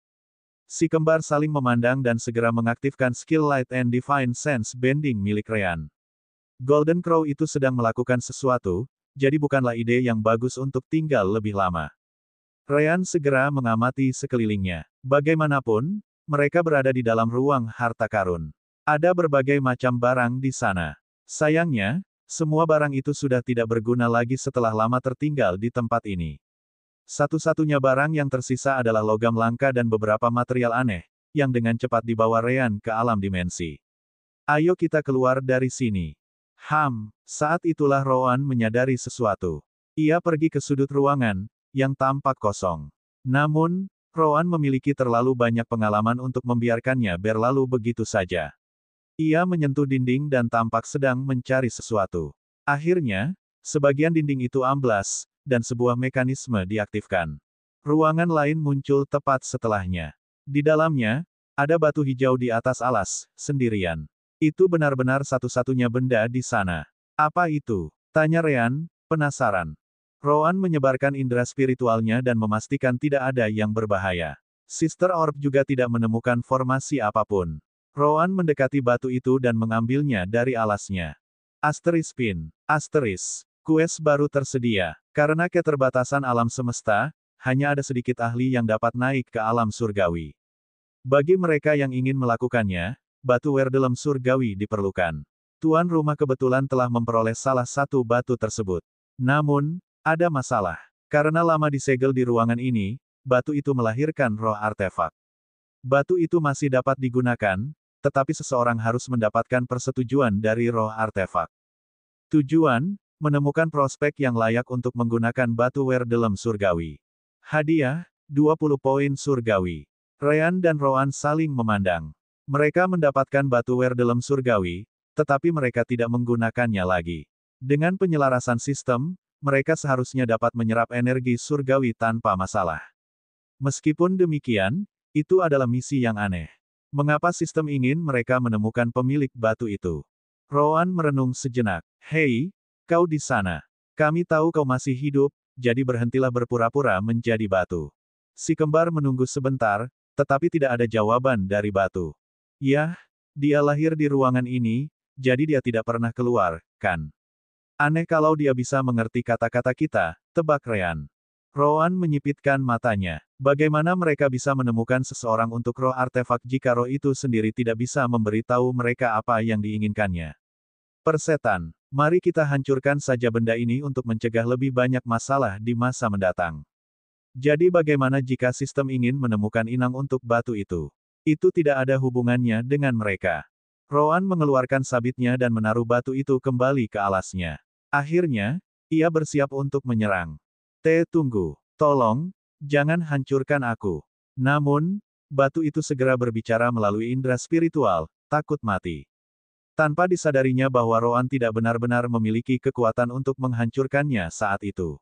Si kembar saling memandang dan segera mengaktifkan skill Light and Divine Sense Bending milik Ryan. Golden Crow itu sedang melakukan sesuatu, jadi bukanlah ide yang bagus untuk tinggal lebih lama. Ryan segera mengamati sekelilingnya. Bagaimanapun, mereka berada di dalam ruang harta karun. Ada berbagai macam barang di sana. Sayangnya, semua barang itu sudah tidak berguna lagi setelah lama tertinggal di tempat ini. Satu-satunya barang yang tersisa adalah logam langka dan beberapa material aneh, yang dengan cepat dibawa Ryan ke alam dimensi. Ayo kita keluar dari sini. Saat itulah Rowan menyadari sesuatu. Ia pergi ke sudut ruangan, yang tampak kosong. Namun, Rowan memiliki terlalu banyak pengalaman untuk membiarkannya berlalu begitu saja. Ia menyentuh dinding dan tampak sedang mencari sesuatu. Akhirnya, sebagian dinding itu amblas, dan sebuah mekanisme diaktifkan. Ruangan lain muncul tepat setelahnya. Di dalamnya, ada batu hijau di atas alas, sendirian. Itu benar-benar satu-satunya benda di sana. Apa itu? Tanya Ryan, penasaran. Rowan menyebarkan indera spiritualnya dan memastikan tidak ada yang berbahaya. Sister Orb juga tidak menemukan formasi apapun. Rowan mendekati batu itu dan mengambilnya dari alasnya. Asteris Pin. Asteris. Kues baru tersedia. Karena keterbatasan alam semesta, hanya ada sedikit ahli yang dapat naik ke alam surgawi. Bagi mereka yang ingin melakukannya, batu Werdelem surgawi diperlukan. Tuan rumah kebetulan telah memperoleh salah satu batu tersebut. Namun, ada masalah. Karena lama disegel di ruangan ini, batu itu melahirkan roh artefak. Batu itu masih dapat digunakan, tetapi seseorang harus mendapatkan persetujuan dari roh artefak. Tujuan, menemukan prospek yang layak untuk menggunakan batu Werdelem surgawi. Hadiah, 20 poin surgawi. Ryan dan Rowan saling memandang. Mereka mendapatkan batu Werdelem surgawi, tetapi mereka tidak menggunakannya lagi. Dengan penyelarasan sistem, mereka seharusnya dapat menyerap energi surgawi tanpa masalah. Meskipun demikian, itu adalah misi yang aneh. Mengapa sistem ingin mereka menemukan pemilik batu itu? Rowan merenung sejenak. Hei, kau di sana. Kami tahu kau masih hidup, jadi berhentilah berpura-pura menjadi batu. Si kembar menunggu sebentar, tetapi tidak ada jawaban dari batu. Yah, dia lahir di ruangan ini, jadi dia tidak pernah keluar, kan? Aneh kalau dia bisa mengerti kata-kata kita, tebak Ryan. Rowan menyipitkan matanya. Bagaimana mereka bisa menemukan seseorang untuk roh artefak jika roh itu sendiri tidak bisa memberitahu mereka apa yang diinginkannya? Persetan, mari kita hancurkan saja benda ini untuk mencegah lebih banyak masalah di masa mendatang. Jadi bagaimana jika sistem ingin menemukan inang untuk batu itu? Itu tidak ada hubungannya dengan mereka. Rowan mengeluarkan sabitnya dan menaruh batu itu kembali ke alasnya. Akhirnya, ia bersiap untuk menyerang. Tunggu. Tolong, jangan hancurkan aku. Namun, batu itu segera berbicara melalui indera spiritual, takut mati. Tanpa disadarinya bahwa Rowan tidak benar-benar memiliki kekuatan untuk menghancurkannya saat itu.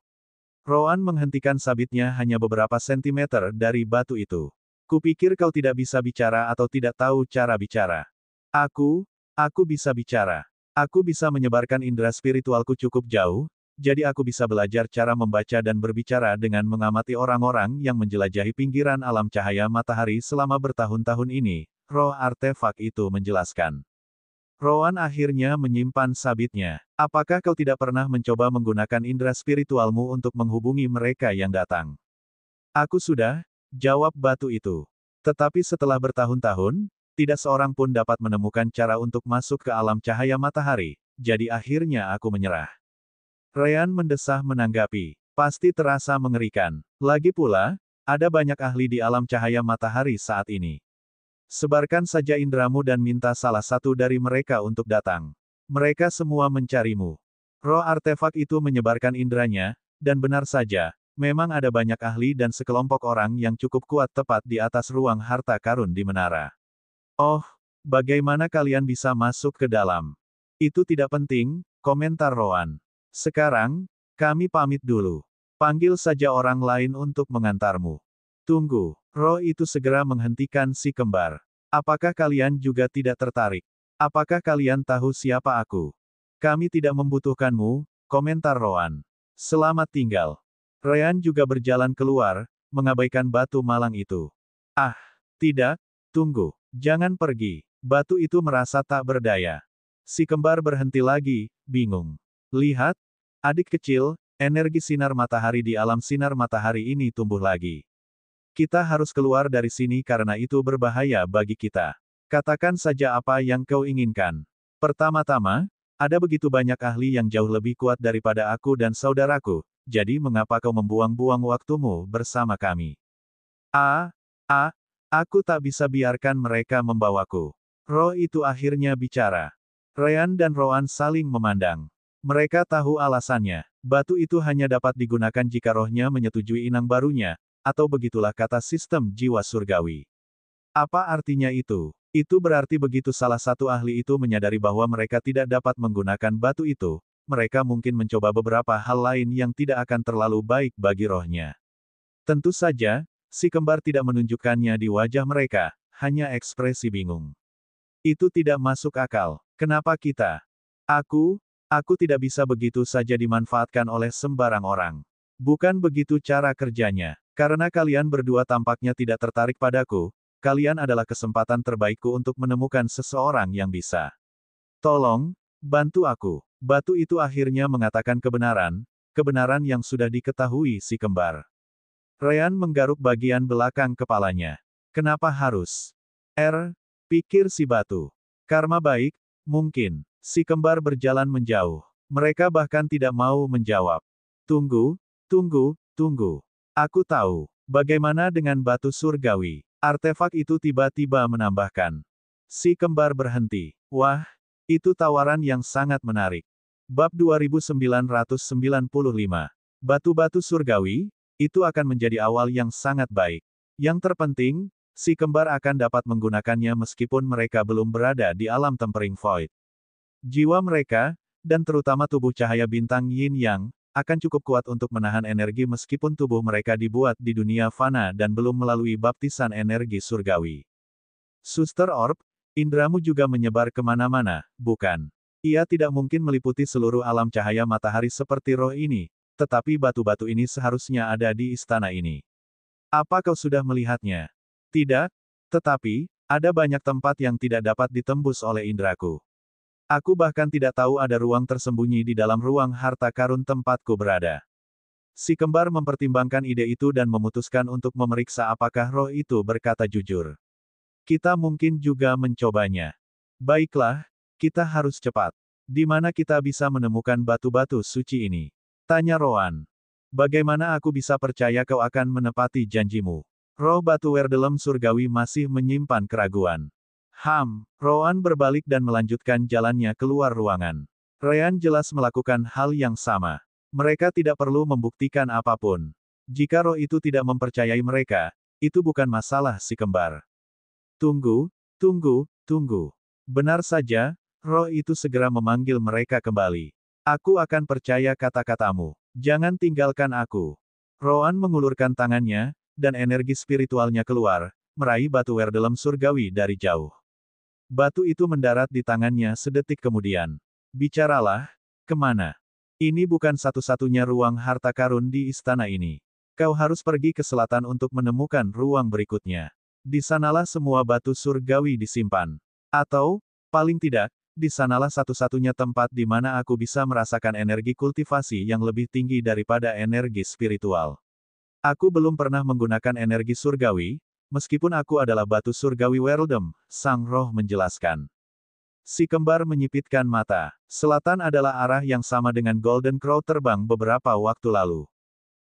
Rowan menghentikan sabitnya hanya beberapa sentimeter dari batu itu. Kupikir kau tidak bisa bicara atau tidak tahu cara bicara. Aku bisa bicara. Aku bisa menyebarkan indera spiritualku cukup jauh, jadi aku bisa belajar cara membaca dan berbicara dengan mengamati orang-orang yang menjelajahi pinggiran alam cahaya matahari selama bertahun-tahun ini, roh artefak itu menjelaskan. Rowan akhirnya menyimpan sabitnya. Apakah kau tidak pernah mencoba menggunakan indera spiritualmu untuk menghubungi mereka yang datang? Aku sudah, jawab batu itu. Tetapi setelah bertahun-tahun, tidak seorang pun dapat menemukan cara untuk masuk ke alam cahaya matahari, jadi akhirnya aku menyerah. Ryan mendesah menanggapi. Pasti terasa mengerikan. Lagi pula, ada banyak ahli di alam cahaya matahari saat ini. Sebarkan saja indramu dan minta salah satu dari mereka untuk datang. Mereka semua mencarimu. Roh artefak itu menyebarkan indranya, dan benar saja, memang ada banyak ahli dan sekelompok orang yang cukup kuat tepat di atas ruang harta karun di menara. Oh, bagaimana kalian bisa masuk ke dalam? Itu tidak penting, komentar Rowan. Sekarang, kami pamit dulu. Panggil saja orang lain untuk mengantarmu. Tunggu, roh itu segera menghentikan si kembar. Apakah kalian juga tidak tertarik? Apakah kalian tahu siapa aku? Kami tidak membutuhkanmu, komentar Rowan. Selamat tinggal. Ryan juga berjalan keluar, mengabaikan batu malang itu. Ah, tidak, tunggu, jangan pergi. Batu itu merasa tak berdaya. Si kembar berhenti lagi, bingung. Lihat, adik kecil, energi sinar matahari di alam sinar matahari ini tumbuh lagi. Kita harus keluar dari sini karena itu berbahaya bagi kita. Katakan saja apa yang kau inginkan. Pertama-tama, ada begitu banyak ahli yang jauh lebih kuat daripada aku dan saudaraku, jadi mengapa kau membuang-buang waktumu bersama kami? Aku tak bisa biarkan mereka membawaku. Roh itu akhirnya bicara. Ryan dan Rowan saling memandang. Mereka tahu alasannya. Batu itu hanya dapat digunakan jika rohnya menyetujui inang barunya, atau begitulah kata sistem jiwa surgawi. Apa artinya itu? Itu berarti begitu salah satu ahli itu menyadari bahwa mereka tidak dapat menggunakan batu itu, mereka mungkin mencoba beberapa hal lain yang tidak akan terlalu baik bagi rohnya. Tentu saja, si kembar tidak menunjukkannya di wajah mereka, hanya ekspresi bingung. Itu tidak masuk akal. Kenapa kita? Aku tidak bisa begitu saja dimanfaatkan oleh sembarang orang. Bukan begitu cara kerjanya. Karena kalian berdua tampaknya tidak tertarik padaku, kalian adalah kesempatan terbaikku untuk menemukan seseorang yang bisa. Tolong, bantu aku. Batu itu akhirnya mengatakan kebenaran yang sudah diketahui si kembar. Ryan menggaruk bagian belakang kepalanya. Kenapa harus? Pikir si batu. Karma baik, mungkin. Si kembar berjalan menjauh. Mereka bahkan tidak mau menjawab. Tunggu. Aku tahu. Bagaimana dengan batu surgawi? Artefak itu tiba-tiba menambahkan. Si kembar berhenti. Wah, itu tawaran yang sangat menarik. Bab 2995. Batu-batu surgawi, itu akan menjadi awal yang sangat baik. Yang terpenting, si kembar akan dapat menggunakannya meskipun mereka belum berada di alam tempering void. Jiwa mereka, dan terutama tubuh cahaya bintang Yin Yang, akan cukup kuat untuk menahan energi meskipun tubuh mereka dibuat di dunia fana dan belum melalui baptisan energi surgawi. Suster Orb, indramu juga menyebar kemana-mana, bukan? Ia tidak mungkin meliputi seluruh alam cahaya matahari seperti roh ini, tetapi batu-batu ini seharusnya ada di istana ini. Apa kau sudah melihatnya? Tidak, tetapi, ada banyak tempat yang tidak dapat ditembus oleh indraku. Aku bahkan tidak tahu ada ruang tersembunyi di dalam ruang harta karun tempatku berada. Si kembar mempertimbangkan ide itu dan memutuskan untuk memeriksa apakah roh itu berkata jujur. Kita mungkin juga mencobanya. Baiklah, kita harus cepat. Di mana kita bisa menemukan batu-batu suci ini? Tanya Roan. Bagaimana aku bisa percaya kau akan menepati janjimu? Roh batu Werdelem surgawi masih menyimpan keraguan. Roan berbalik dan melanjutkan jalannya keluar ruangan. Ryan jelas melakukan hal yang sama. Mereka tidak perlu membuktikan apapun. Jika roh itu tidak mempercayai mereka, itu bukan masalah si kembar. Tunggu, tunggu, tunggu. Benar saja, roh itu segera memanggil mereka kembali. Aku akan percaya kata-katamu. Jangan tinggalkan aku. Roan mengulurkan tangannya, dan energi spiritualnya keluar, meraih batu Werdelem surgawi dari jauh. Batu itu mendarat di tangannya sedetik kemudian. Bicaralah, kemana? Ini bukan satu-satunya ruang harta karun di istana ini. Kau harus pergi ke selatan untuk menemukan ruang berikutnya. Di sanalah semua batu surgawi disimpan. Atau, paling tidak, di sanalah satu-satunya tempat di mana aku bisa merasakan energi kultivasi yang lebih tinggi daripada energi spiritual. Aku belum pernah menggunakan energi surgawi, meskipun aku adalah batu surgawi Werldem, sang roh menjelaskan. Si kembar menyipitkan mata. Selatan adalah arah yang sama dengan Golden Crow terbang beberapa waktu lalu.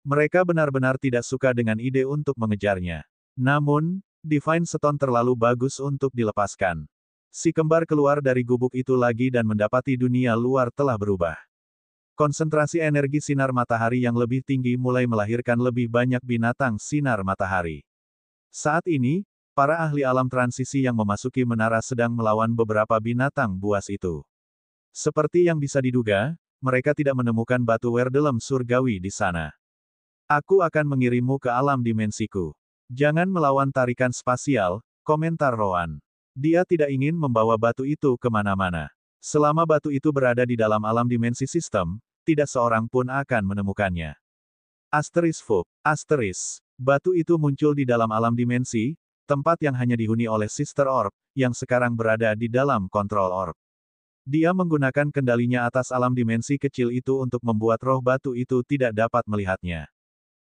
Mereka benar-benar tidak suka dengan ide untuk mengejarnya. Namun, Divine Stone terlalu bagus untuk dilepaskan. Si kembar keluar dari gubuk itu lagi dan mendapati dunia luar telah berubah. Konsentrasi energi sinar matahari yang lebih tinggi mulai melahirkan lebih banyak binatang sinar matahari. Saat ini, para ahli alam transisi yang memasuki menara sedang melawan beberapa binatang buas itu. Seperti yang bisa diduga, mereka tidak menemukan batu Werdelem surgawi di sana. Aku akan mengirimmu ke alam dimensiku. Jangan melawan tarikan spasial, komentar Roan. Dia tidak ingin membawa batu itu kemana-mana. Selama batu itu berada di dalam alam dimensi sistem, tidak seorang pun akan menemukannya. Batu itu muncul di dalam alam dimensi, tempat yang hanya dihuni oleh Sister Orb, yang sekarang berada di dalam kontrol Orb. Dia menggunakan kendalinya atas alam dimensi kecil itu untuk membuat roh batu itu tidak dapat melihatnya.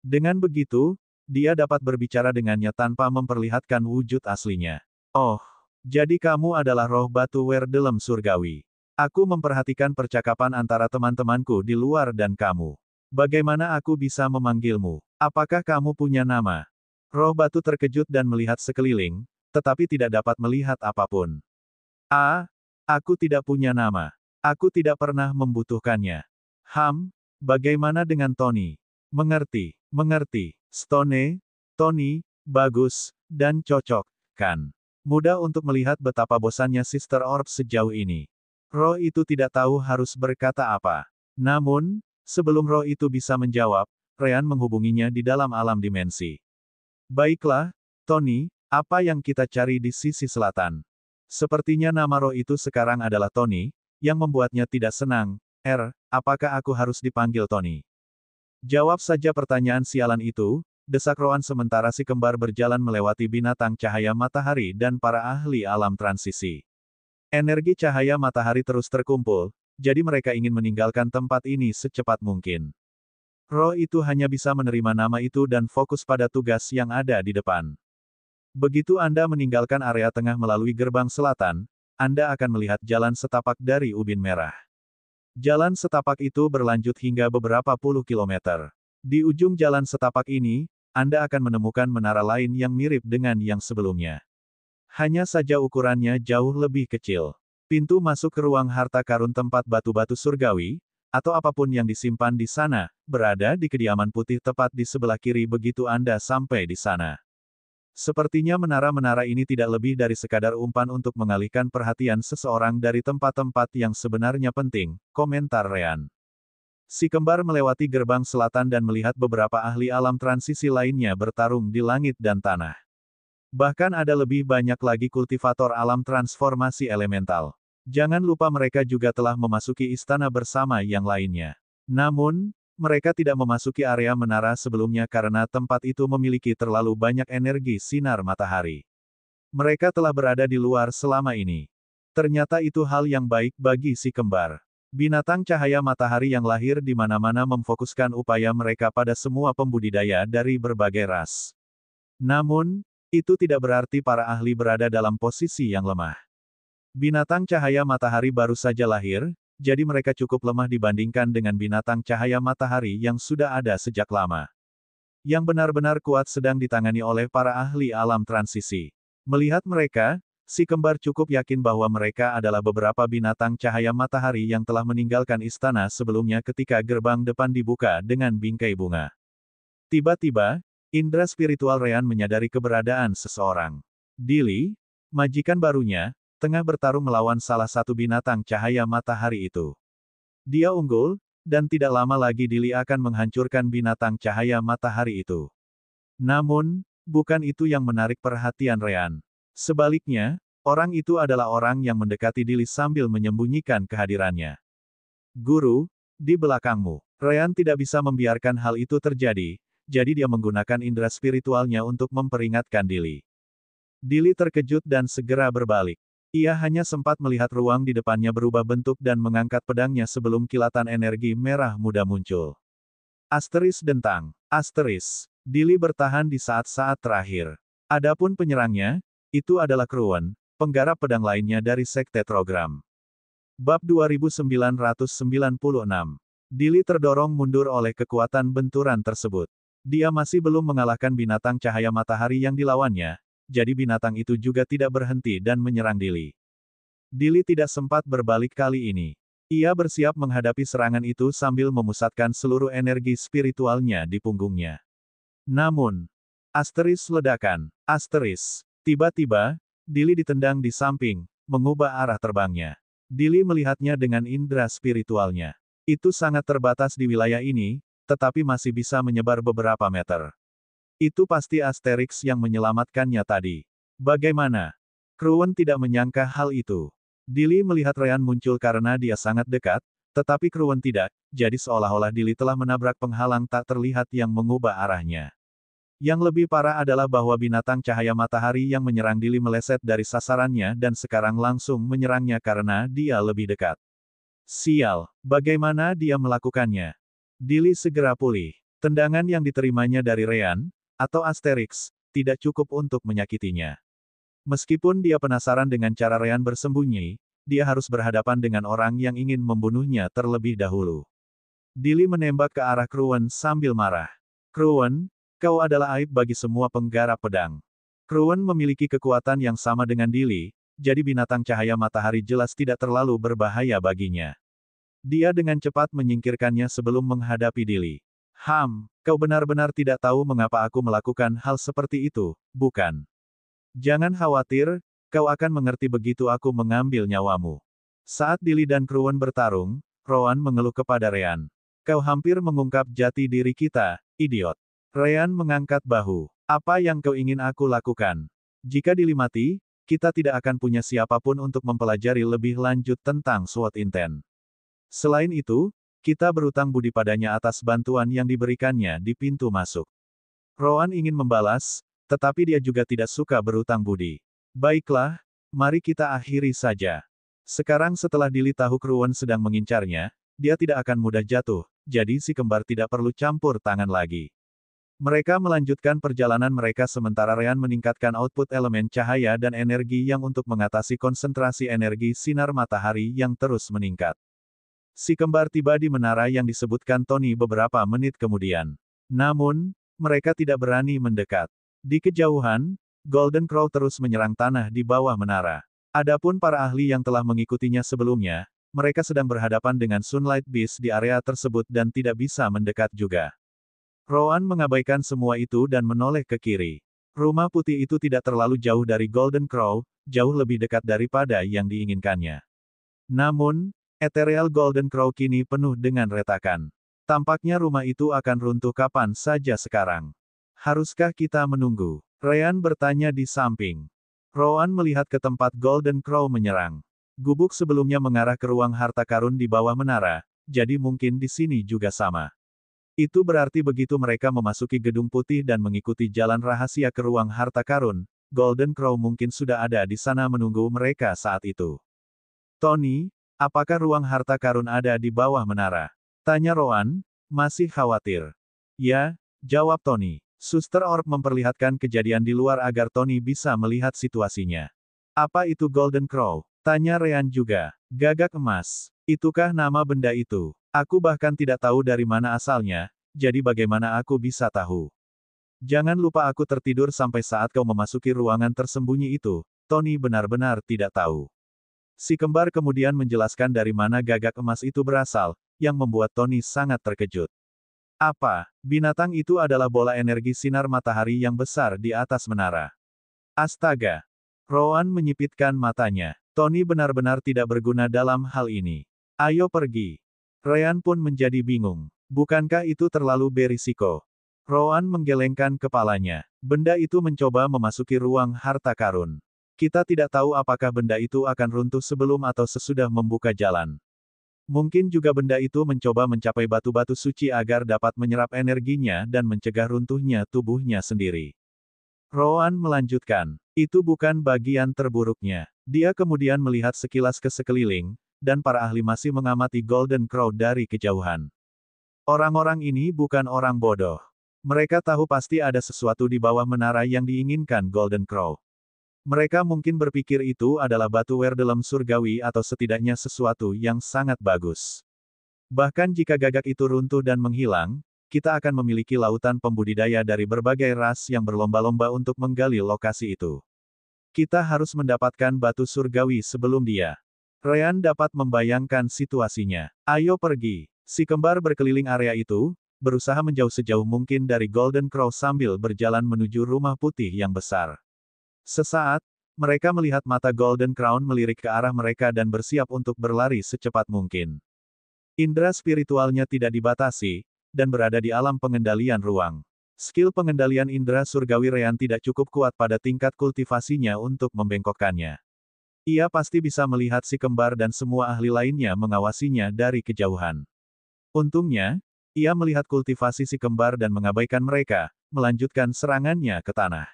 Dengan begitu, dia dapat berbicara dengannya tanpa memperlihatkan wujud aslinya. Oh, jadi kamu adalah roh batu Werdelem surgawi. Aku memperhatikan percakapan antara teman-temanku di luar dan kamu. Bagaimana aku bisa memanggilmu? Apakah kamu punya nama? Roh batu terkejut dan melihat sekeliling, tetapi tidak dapat melihat apapun. Aku tidak punya nama. Aku tidak pernah membutuhkannya. Bagaimana dengan Tony? Mengerti. Tony, bagus, dan cocok, kan? Mudah untuk melihat betapa bosannya Sister Orb sejauh ini. Roh itu tidak tahu harus berkata apa. Namun, sebelum roh itu bisa menjawab, Ryan menghubunginya di dalam alam dimensi. Baiklah, Tony, apa yang kita cari di sisi selatan? Sepertinya nama roh itu sekarang adalah Tony, yang membuatnya tidak senang. Apakah aku harus dipanggil Tony? Jawab saja pertanyaan sialan itu, desak Roan sementara si kembar berjalan melewati binatang cahaya matahari dan para ahli alam transisi. Energi cahaya matahari terus terkumpul, jadi mereka ingin meninggalkan tempat ini secepat mungkin. Roh itu hanya bisa menerima nama itu dan fokus pada tugas yang ada di depan. Begitu Anda meninggalkan area tengah melalui gerbang selatan, Anda akan melihat jalan setapak dari ubin merah. Jalan setapak itu berlanjut hingga beberapa puluh kilometer. Di ujung jalan setapak ini, Anda akan menemukan menara lain yang mirip dengan yang sebelumnya. Hanya saja ukurannya jauh lebih kecil. Pintu masuk ke ruang harta karun tempat batu-batu surgawi, atau apapun yang disimpan di sana, berada di kediaman putih tepat di sebelah kiri begitu Anda sampai di sana. Sepertinya menara-menara ini tidak lebih dari sekadar umpan untuk mengalihkan perhatian seseorang dari tempat-tempat yang sebenarnya penting, komentar Ryan. Si kembar melewati gerbang selatan dan melihat beberapa ahli alam transisi lainnya bertarung di langit dan tanah. Bahkan ada lebih banyak lagi kultivator alam transformasi elemental. Jangan lupa mereka juga telah memasuki istana bersama yang lainnya. Namun, mereka tidak memasuki area menara sebelumnya karena tempat itu memiliki terlalu banyak energi sinar matahari. Mereka telah berada di luar selama ini. Ternyata itu hal yang baik bagi si kembar. Binatang cahaya matahari yang lahir di mana-mana memfokuskan upaya mereka pada semua pembudidaya dari berbagai ras. Namun, itu tidak berarti para ahli berada dalam posisi yang lemah. Binatang cahaya matahari baru saja lahir, jadi mereka cukup lemah dibandingkan dengan binatang cahaya matahari yang sudah ada sejak lama. Yang benar-benar kuat sedang ditangani oleh para ahli alam transisi. Melihat mereka, si kembar cukup yakin bahwa mereka adalah beberapa binatang cahaya matahari yang telah meninggalkan istana sebelumnya ketika gerbang depan dibuka dengan bingkai bunga. Tiba-tiba, indera spiritual Ryan menyadari keberadaan seseorang. Dili, majikan barunya, tengah bertarung melawan salah satu binatang cahaya matahari itu. Dia unggul, dan tidak lama lagi Dili akan menghancurkan binatang cahaya matahari itu. Namun, bukan itu yang menarik perhatian Ryan. Sebaliknya, orang itu adalah orang yang mendekati Dili sambil menyembunyikan kehadirannya. Guru, di belakangmu. Ryan tidak bisa membiarkan hal itu terjadi, jadi dia menggunakan indera spiritualnya untuk memperingatkan Dili. Dili terkejut dan segera berbalik. Ia hanya sempat melihat ruang di depannya berubah bentuk dan mengangkat pedangnya sebelum kilatan energi merah muda muncul. Asteris dentang. Asteris. Dili bertahan di saat-saat terakhir. Adapun penyerangnya, itu adalah Kruwen, penggarap pedang lainnya dari Sekte Trogram. Bab 2996. Dili terdorong mundur oleh kekuatan benturan tersebut. Dia masih belum mengalahkan binatang cahaya matahari yang dilawannya, jadi binatang itu juga tidak berhenti dan menyerang Dili. Dili tidak sempat berbalik kali ini. Ia bersiap menghadapi serangan itu sambil memusatkan seluruh energi spiritualnya di punggungnya. Namun, asteris ledakan, asteris. Tiba-tiba, Dili ditendang di samping, mengubah arah terbangnya. Dili melihatnya dengan indera spiritualnya. Itu sangat terbatas di wilayah ini, tetapi masih bisa menyebar beberapa meter. Itu pasti Asterix yang menyelamatkannya tadi. Bagaimana? Kruwen tidak menyangka hal itu. Dili melihat Ryan muncul karena dia sangat dekat, tetapi Kruwen tidak, jadi seolah-olah Dili telah menabrak penghalang tak terlihat yang mengubah arahnya. Yang lebih parah adalah bahwa binatang cahaya matahari yang menyerang Dili meleset dari sasarannya dan sekarang langsung menyerangnya karena dia lebih dekat. Sial, bagaimana dia melakukannya? Dili segera pulih. Tendangan yang diterimanya dari Ryan, atau Asterix, tidak cukup untuk menyakitinya. Meskipun dia penasaran dengan cara Ryan bersembunyi, dia harus berhadapan dengan orang yang ingin membunuhnya terlebih dahulu. Dili menembak ke arah Kruwen sambil marah. Kruwen, kau adalah aib bagi semua penggarap pedang. Kruwen memiliki kekuatan yang sama dengan Dili, jadi binatang cahaya matahari jelas tidak terlalu berbahaya baginya. Dia dengan cepat menyingkirkannya sebelum menghadapi Dili. Kau benar-benar tidak tahu mengapa aku melakukan hal seperti itu, bukan? Jangan khawatir, kau akan mengerti begitu aku mengambil nyawamu. Saat Dili dan Kruwen bertarung, Rowan mengeluh kepada Ryan. Kau hampir mengungkap jati diri kita, idiot. Ryan mengangkat bahu. Apa yang kau ingin aku lakukan? Jika Dili mati, kita tidak akan punya siapapun untuk mempelajari lebih lanjut tentang SWOT Intent. Selain itu, kita berutang budi padanya atas bantuan yang diberikannya di pintu masuk. Rowan ingin membalas, tetapi dia juga tidak suka berutang budi. Baiklah, mari kita akhiri saja. Sekarang setelah Dili tahu Kruwen sedang mengincarnya, dia tidak akan mudah jatuh, jadi si kembar tidak perlu campur tangan lagi. Mereka melanjutkan perjalanan mereka sementara Ryan meningkatkan output elemen cahaya dan energi yang untuk mengatasi konsentrasi energi sinar matahari yang terus meningkat. Si kembar tiba di menara yang disebutkan Tony beberapa menit kemudian. Namun, mereka tidak berani mendekat. Di kejauhan, Golden Crow terus menyerang tanah di bawah menara. Adapun para ahli yang telah mengikutinya sebelumnya, mereka sedang berhadapan dengan Sunlight Beast di area tersebut dan tidak bisa mendekat juga. Rowan mengabaikan semua itu dan menoleh ke kiri. Rumah putih itu tidak terlalu jauh dari Golden Crow, jauh lebih dekat daripada yang diinginkannya. Namun, Ethereal Golden Crow kini penuh dengan retakan. Tampaknya rumah itu akan runtuh kapan saja sekarang. Haruskah kita menunggu? Ryan bertanya di samping. Rowan melihat ke tempat Golden Crow menyerang. Gubuk sebelumnya mengarah ke ruang harta karun di bawah menara, jadi mungkin di sini juga sama. Itu berarti begitu mereka memasuki gedung putih dan mengikuti jalan rahasia ke ruang harta karun, Golden Crow mungkin sudah ada di sana menunggu mereka saat itu. Tony, Apakah ruang harta karun ada di bawah menara? Tanya Rowan, masih khawatir. Ya, jawab Tony. Suster Orb memperlihatkan kejadian di luar agar Tony bisa melihat situasinya. Apa itu Golden Crow? Tanya Ryan juga. Gagak emas. Itukah nama benda itu? Aku bahkan tidak tahu dari mana asalnya, jadi bagaimana aku bisa tahu? Jangan lupa aku tertidur sampai saat kau memasuki ruangan tersembunyi itu. Tony benar-benar tidak tahu. Si kembar kemudian menjelaskan dari mana gagak emas itu berasal, yang membuat Tony sangat terkejut. Apa? Binatang itu adalah bola energi sinar matahari yang besar di atas menara. Astaga! Rowan menyipitkan matanya. Tony benar-benar tidak berguna dalam hal ini. Ayo pergi. Ryan pun menjadi bingung. Bukankah itu terlalu berisiko? Rowan menggelengkan kepalanya. Benda itu mencoba memasuki ruang harta karun. Kita tidak tahu apakah benda itu akan runtuh sebelum atau sesudah membuka jalan. Mungkin juga benda itu mencoba mencapai batu-batu suci agar dapat menyerap energinya dan mencegah runtuhnya tubuhnya sendiri. Rowan melanjutkan, itu bukan bagian terburuknya. Dia kemudian melihat sekilas ke sekeliling, dan para ahli masih mengamati Golden Crow dari kejauhan. Orang-orang ini bukan orang bodoh. Mereka tahu pasti ada sesuatu di bawah menara yang diinginkan Golden Crow. Mereka mungkin berpikir itu adalah batu werdelem surgawi atau setidaknya sesuatu yang sangat bagus. Bahkan jika gagak itu runtuh dan menghilang, kita akan memiliki lautan pembudidaya dari berbagai ras yang berlomba-lomba untuk menggali lokasi itu. Kita harus mendapatkan batu surgawi sebelum dia. Ryan dapat membayangkan situasinya. Ayo pergi. Si kembar berkeliling area itu, berusaha menjauh sejauh mungkin dari Golden Crow sambil berjalan menuju rumah putih yang besar. Sesaat, mereka melihat mata Golden Crown melirik ke arah mereka dan bersiap untuk berlari secepat mungkin. Indra spiritualnya tidak dibatasi, dan berada di alam pengendalian ruang. Skill pengendalian indra surgawi Ryan tidak cukup kuat pada tingkat kultivasinya untuk membengkokkannya. Ia pasti bisa melihat si kembar dan semua ahli lainnya mengawasinya dari kejauhan. Untungnya, ia melihat kultivasi si kembar dan mengabaikan mereka, melanjutkan serangannya ke tanah.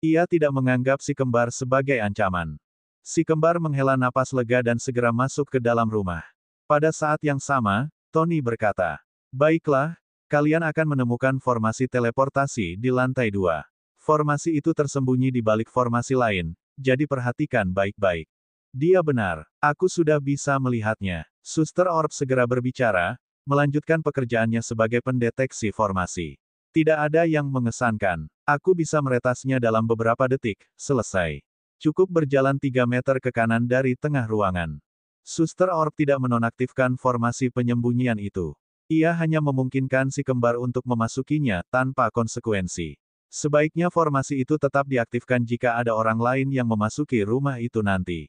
Ia tidak menganggap si kembar sebagai ancaman. Si kembar menghela napas lega dan segera masuk ke dalam rumah. Pada saat yang sama, Tony berkata, "Baiklah, kalian akan menemukan formasi teleportasi di lantai 2. Formasi itu tersembunyi di balik formasi lain, jadi perhatikan baik-baik." Dia benar, aku sudah bisa melihatnya. Suster Orb segera berbicara, melanjutkan pekerjaannya sebagai pendeteksi formasi. Tidak ada yang mengesankan. Aku bisa meretasnya dalam beberapa detik, selesai. Cukup berjalan 3 meter ke kanan dari tengah ruangan. Suster Orb tidak menonaktifkan formasi penyembunyian itu. Ia hanya memungkinkan si kembar untuk memasukinya tanpa konsekuensi. Sebaiknya formasi itu tetap diaktifkan jika ada orang lain yang memasuki rumah itu nanti.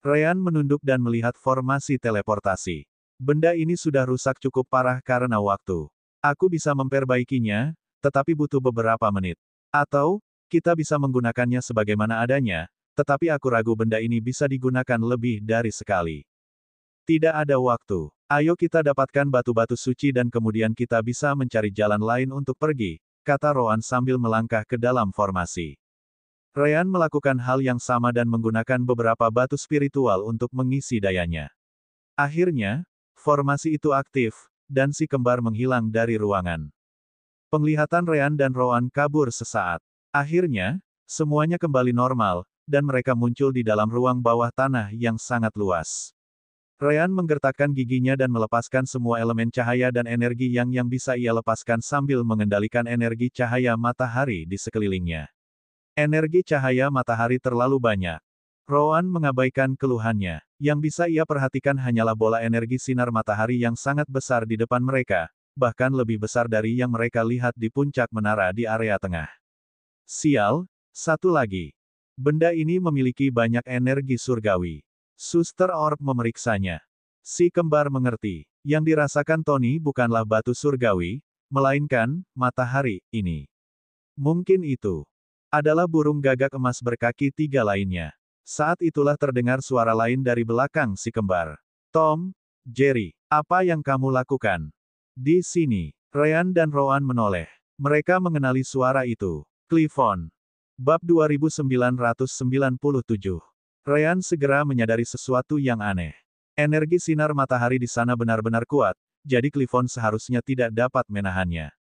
Ryan menunduk dan melihat formasi teleportasi. Benda ini sudah rusak cukup parah karena waktu. Aku bisa memperbaikinya, tetapi butuh beberapa menit. Atau, kita bisa menggunakannya sebagaimana adanya, tetapi aku ragu benda ini bisa digunakan lebih dari sekali. Tidak ada waktu. Ayo kita dapatkan batu-batu suci dan kemudian kita bisa mencari jalan lain untuk pergi, kata Rowan sambil melangkah ke dalam formasi. Ryan melakukan hal yang sama dan menggunakan beberapa batu spiritual untuk mengisi dayanya. Akhirnya, formasi itu aktif, dan si kembar menghilang dari ruangan. Penglihatan Ryan dan Rowan kabur sesaat. Akhirnya, semuanya kembali normal, dan mereka muncul di dalam ruang bawah tanah yang sangat luas. Ryan menggertakkan giginya dan melepaskan semua elemen cahaya dan energi yang bisa ia lepaskan sambil mengendalikan energi cahaya matahari di sekelilingnya. Energi cahaya matahari terlalu banyak. Rowan mengabaikan keluhannya. Yang bisa ia perhatikan hanyalah bola energi sinar matahari yang sangat besar di depan mereka, bahkan lebih besar dari yang mereka lihat di puncak menara di area tengah. Sial, satu lagi. Benda ini memiliki banyak energi surgawi. Suster Orb memeriksanya. Si kembar mengerti. Yang dirasakan Tony bukanlah batu surgawi, melainkan matahari ini. Mungkin itu adalah burung gagak emas berkaki 3 lainnya. Saat itulah terdengar suara lain dari belakang si kembar. Tom, Jerry, apa yang kamu lakukan? Di sini, Ryan dan Rowan menoleh. Mereka mengenali suara itu. Clifton. Bab 2997. Ryan segera menyadari sesuatu yang aneh. Energi sinar matahari di sana benar-benar kuat, jadi Clifton seharusnya tidak dapat menahannya.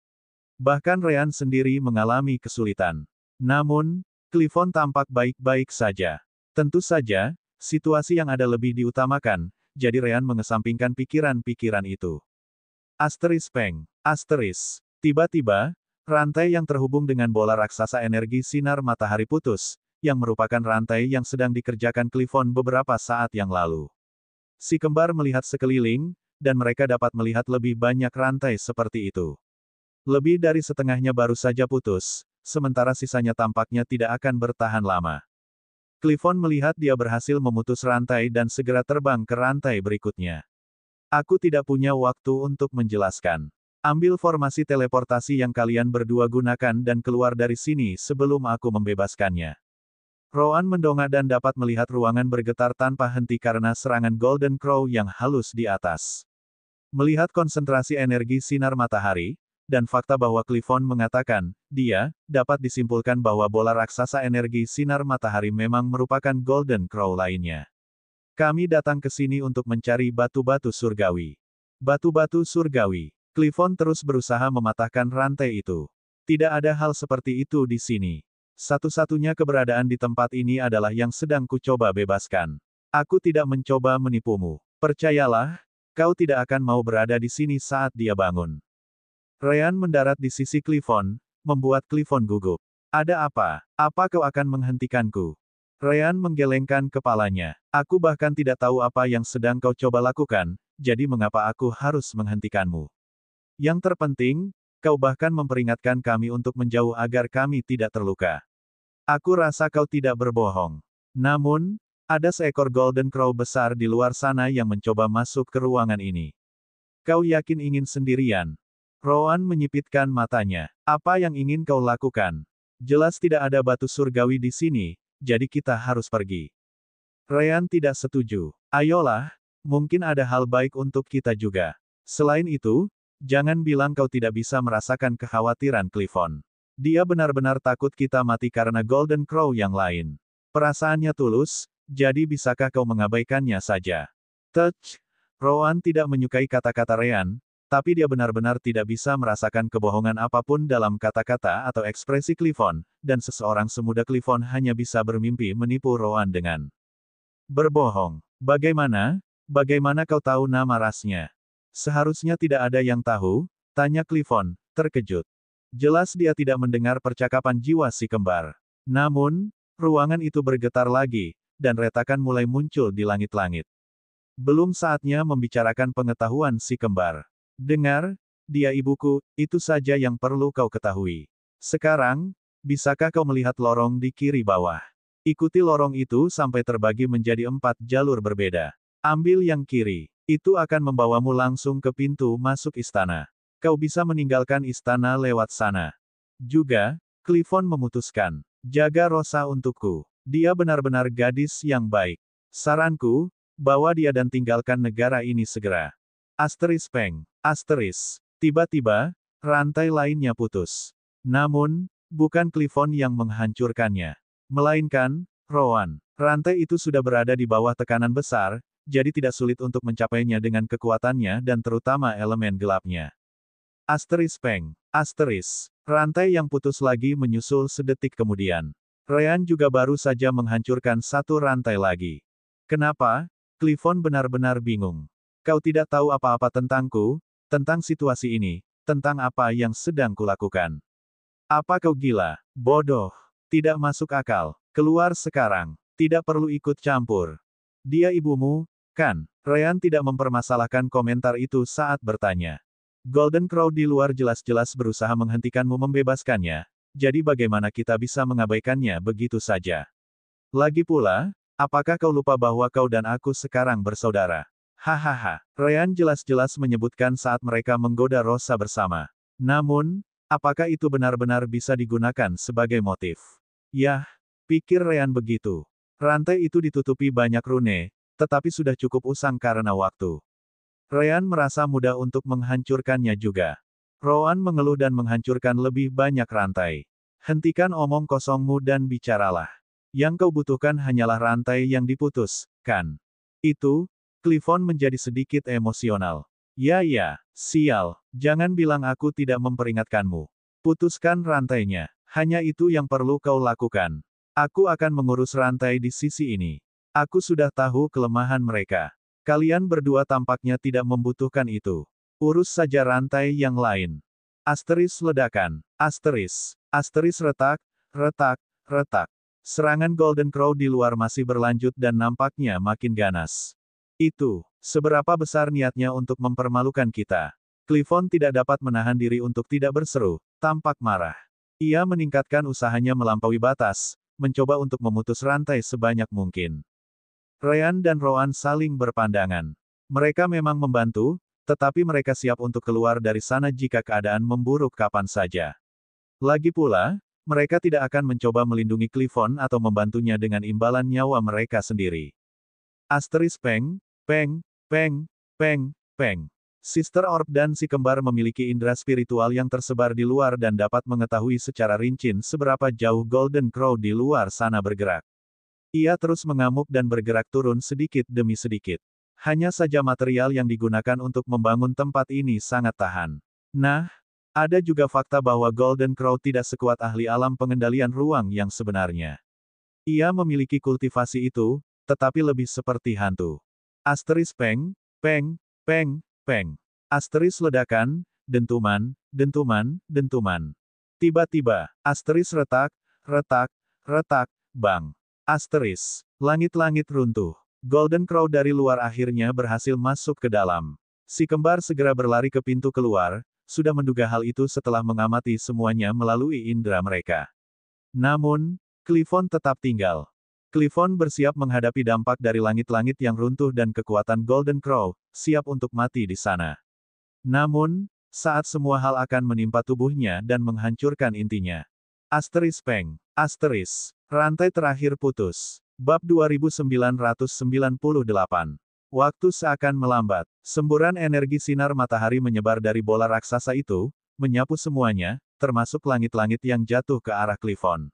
Bahkan Ryan sendiri mengalami kesulitan. Namun, Clifton tampak baik-baik saja. Tentu saja, situasi yang ada lebih diutamakan, jadi Ryan mengesampingkan pikiran-pikiran itu. Peng. Tiba-tiba, rantai yang terhubung dengan bola raksasa energi sinar matahari putus, yang merupakan rantai yang sedang dikerjakan Clifton beberapa saat yang lalu. Si kembar melihat sekeliling, dan mereka dapat melihat lebih banyak rantai seperti itu. Lebih dari setengahnya baru saja putus, sementara sisanya tampaknya tidak akan bertahan lama. Clifton melihat dia berhasil memutus rantai dan segera terbang ke rantai berikutnya. Aku tidak punya waktu untuk menjelaskan. Ambil formasi teleportasi yang kalian berdua gunakan dan keluar dari sini sebelum aku membebaskannya. Rowan mendongak dan dapat melihat ruangan bergetar tanpa henti karena serangan Golden Crow yang halus di atas. Melihat konsentrasi energi sinar matahari, dan fakta bahwa Clifton mengatakan, dia, dapat disimpulkan bahwa bola raksasa energi sinar matahari memang merupakan Golden Crow lainnya. Kami datang ke sini untuk mencari batu-batu surgawi. Batu-batu surgawi. Clifton terus berusaha mematahkan rantai itu. Tidak ada hal seperti itu di sini. Satu-satunya keberadaan di tempat ini adalah yang sedang kucoba bebaskan. Aku tidak mencoba menipumu. Percayalah, kau tidak akan mau berada di sini saat dia bangun. Ryan mendarat di sisi Clifton, membuat Clifton gugup. Ada apa? Apa kau akan menghentikanku? Ryan menggelengkan kepalanya. Aku bahkan tidak tahu apa yang sedang kau coba lakukan, jadi mengapa aku harus menghentikanmu? Yang terpenting, kau bahkan memperingatkan kami untuk menjauh agar kami tidak terluka. Aku rasa kau tidak berbohong. Namun, ada seekor Golden Crow besar di luar sana yang mencoba masuk ke ruangan ini. Kau yakin ingin sendirian? Rowan menyipitkan matanya. Apa yang ingin kau lakukan? Jelas tidak ada batu surgawi di sini, jadi kita harus pergi. Ryan tidak setuju. Ayolah, mungkin ada hal baik untuk kita juga. Selain itu, jangan bilang kau tidak bisa merasakan kekhawatiran Clifton. Dia benar-benar takut kita mati karena Golden Crow yang lain. Perasaannya tulus, jadi bisakah kau mengabaikannya saja? Touch. Rowan tidak menyukai kata-kata Ryan, tapi dia benar-benar tidak bisa merasakan kebohongan apapun dalam kata-kata atau ekspresi Clifton, dan seseorang semuda Clifton hanya bisa bermimpi menipu Rowan dengan berbohong. Bagaimana? Bagaimana kau tahu nama rasnya? Seharusnya tidak ada yang tahu, tanya Clifton, terkejut. Jelas dia tidak mendengar percakapan jiwa si kembar. Namun, ruangan itu bergetar lagi, dan retakan mulai muncul di langit-langit. Belum saatnya membicarakan pengetahuan si kembar. Dengar, dia ibuku, itu saja yang perlu kau ketahui. Sekarang, bisakah kau melihat lorong di kiri bawah? Ikuti lorong itu sampai terbagi menjadi 4 jalur berbeda. Ambil yang kiri. Itu akan membawamu langsung ke pintu masuk istana. Kau bisa meninggalkan istana lewat sana. Juga, Clifton memutuskan. Jaga Rosa untukku. Dia benar-benar gadis yang baik. Saranku, bawa dia dan tinggalkan negara ini segera. Peng. Tiba-tiba, rantai lainnya putus. Namun, bukan Clifton yang menghancurkannya. Melainkan, Rowan. Rantai itu sudah berada di bawah tekanan besar, jadi tidak sulit untuk mencapainya dengan kekuatannya dan terutama elemen gelapnya. Peng. Rantai yang putus lagi menyusul sedetik kemudian. Ryan juga baru saja menghancurkan satu rantai lagi. Kenapa? Clifton benar-benar bingung. Kau tidak tahu apa-apa tentangku, tentang situasi ini, tentang apa yang sedang kulakukan. Apa kau gila? Bodoh. Tidak masuk akal. Keluar sekarang. Tidak perlu ikut campur. Dia ibumu, kan? Ryan tidak mempermasalahkan komentar itu saat bertanya. Golden Crow di luar jelas-jelas berusaha menghentikanmu membebaskannya, jadi bagaimana kita bisa mengabaikannya begitu saja? Lagi pula, apakah kau lupa bahwa kau dan aku sekarang bersaudara? Hahaha. Ryan jelas-jelas menyebutkan saat mereka menggoda Rosa bersama. Namun, apakah itu benar-benar bisa digunakan sebagai motif? Yah, pikir Ryan begitu. Rantai itu ditutupi banyak rune, tetapi sudah cukup usang karena waktu. Ryan merasa mudah untuk menghancurkannya juga. Rowan mengeluh dan menghancurkan lebih banyak rantai. Hentikan omong kosongmu dan bicaralah. Yang kau butuhkan hanyalah rantai yang diputus, kan? Itu, Clifton menjadi sedikit emosional. Ya, sial, jangan bilang aku tidak memperingatkanmu. Putuskan rantainya. Hanya itu yang perlu kau lakukan. Aku akan mengurus rantai di sisi ini. Aku sudah tahu kelemahan mereka. Kalian berdua tampaknya tidak membutuhkan itu. Urus saja rantai yang lain. Asteris ledakan. Asteris retak, retak, retak. Serangan Golden Crow di luar masih berlanjut dan nampaknya makin ganas. Itu, seberapa besar niatnya untuk mempermalukan kita. Clifton tidak dapat menahan diri untuk tidak berseru, tampak marah. Ia meningkatkan usahanya melampaui batas, mencoba untuk memutus rantai sebanyak mungkin. Ryan dan Rowan saling berpandangan. Mereka memang membantu, tetapi mereka siap untuk keluar dari sana jika keadaan memburuk kapan saja. Lagi pula, mereka tidak akan mencoba melindungi Clifton atau membantunya dengan imbalan nyawa mereka sendiri. Asteris peng, peng, peng, peng, peng. Sister Orb dan si kembar memiliki indera spiritual yang tersebar di luar dan dapat mengetahui secara rinci seberapa jauh Golden Crow di luar sana bergerak. Ia terus mengamuk dan bergerak turun sedikit demi sedikit. Hanya saja material yang digunakan untuk membangun tempat ini sangat tahan. Nah, ada juga fakta bahwa Golden Crow tidak sekuat ahli alam pengendalian ruang yang sebenarnya. Ia memiliki kultivasi itu, tetapi lebih seperti hantu. Asteris peng, peng, peng, peng. Asteris ledakan, dentuman, dentuman, dentuman. Tiba-tiba, asteris retak, retak, retak, bang. Asteris. Langit-langit runtuh. Golden Crow dari luar akhirnya berhasil masuk ke dalam. Si kembar segera berlari ke pintu keluar, sudah menduga hal itu setelah mengamati semuanya melalui indera mereka. Namun, Clifton tetap tinggal. Clifton bersiap menghadapi dampak dari langit-langit yang runtuh dan kekuatan Golden Crow, siap untuk mati di sana. Namun, saat semua hal akan menimpa tubuhnya dan menghancurkan intinya. Asteris peng. Asteris. Rantai terakhir putus. Bab 2998. Waktu seakan melambat. Semburan energi sinar matahari menyebar dari bola raksasa itu, menyapu semuanya, termasuk langit-langit yang jatuh ke arah Clifton.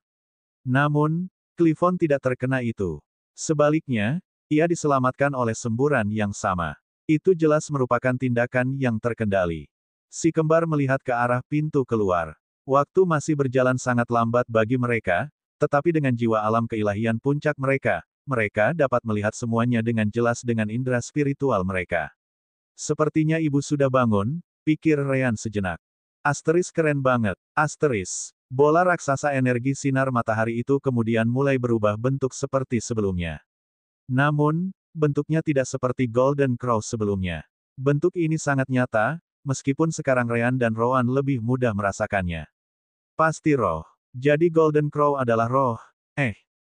Namun, Clifton tidak terkena itu. Sebaliknya, ia diselamatkan oleh semburan yang sama. Itu jelas merupakan tindakan yang terkendali. Si kembar melihat ke arah pintu keluar. Waktu masih berjalan sangat lambat bagi mereka, tetapi dengan jiwa alam keilahian puncak mereka, mereka dapat melihat semuanya dengan jelas dengan indera spiritual mereka. Sepertinya ibu sudah bangun, pikir Ryan sejenak. Asteris keren banget, asteris. Bola raksasa energi sinar matahari itu kemudian mulai berubah bentuk seperti sebelumnya. Namun, bentuknya tidak seperti Golden Crow sebelumnya. Bentuk ini sangat nyata, meskipun sekarang Ryan dan Rowan lebih mudah merasakannya. Pasti roh. Jadi Golden Crow adalah roh.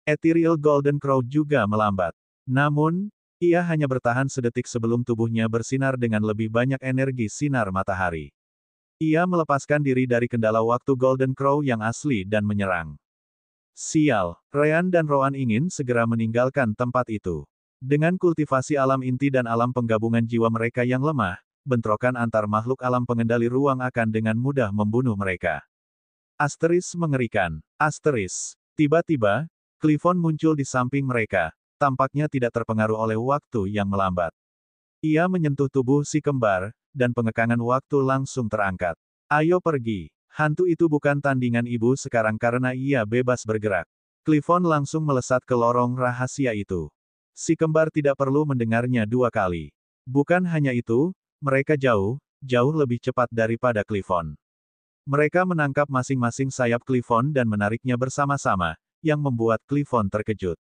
Ethereal Golden Crow juga melambat. Namun, ia hanya bertahan sedetik sebelum tubuhnya bersinar dengan lebih banyak energi sinar matahari. Ia melepaskan diri dari kendala waktu Golden Crow yang asli dan menyerang. Sial, Ryan dan Rowan ingin segera meninggalkan tempat itu. Dengan kultivasi alam inti dan alam penggabungan jiwa mereka yang lemah, bentrokan antar makhluk alam pengendali ruang akan dengan mudah membunuh mereka. Asteris mengerikan. Asteris. Tiba-tiba, Clifton muncul di samping mereka, tampaknya tidak terpengaruh oleh waktu yang melambat. Ia menyentuh tubuh si kembar, dan pengekangan waktu langsung terangkat. Ayo pergi. Hantu itu bukan tandingan ibu sekarang karena ia bebas bergerak. Clifton langsung melesat ke lorong rahasia itu. Si kembar tidak perlu mendengarnya dua kali. Bukan hanya itu, mereka jauh lebih cepat daripada Clifton. Mereka menangkap masing-masing sayap Clifton dan menariknya bersama-sama, yang membuat Clifton terkejut.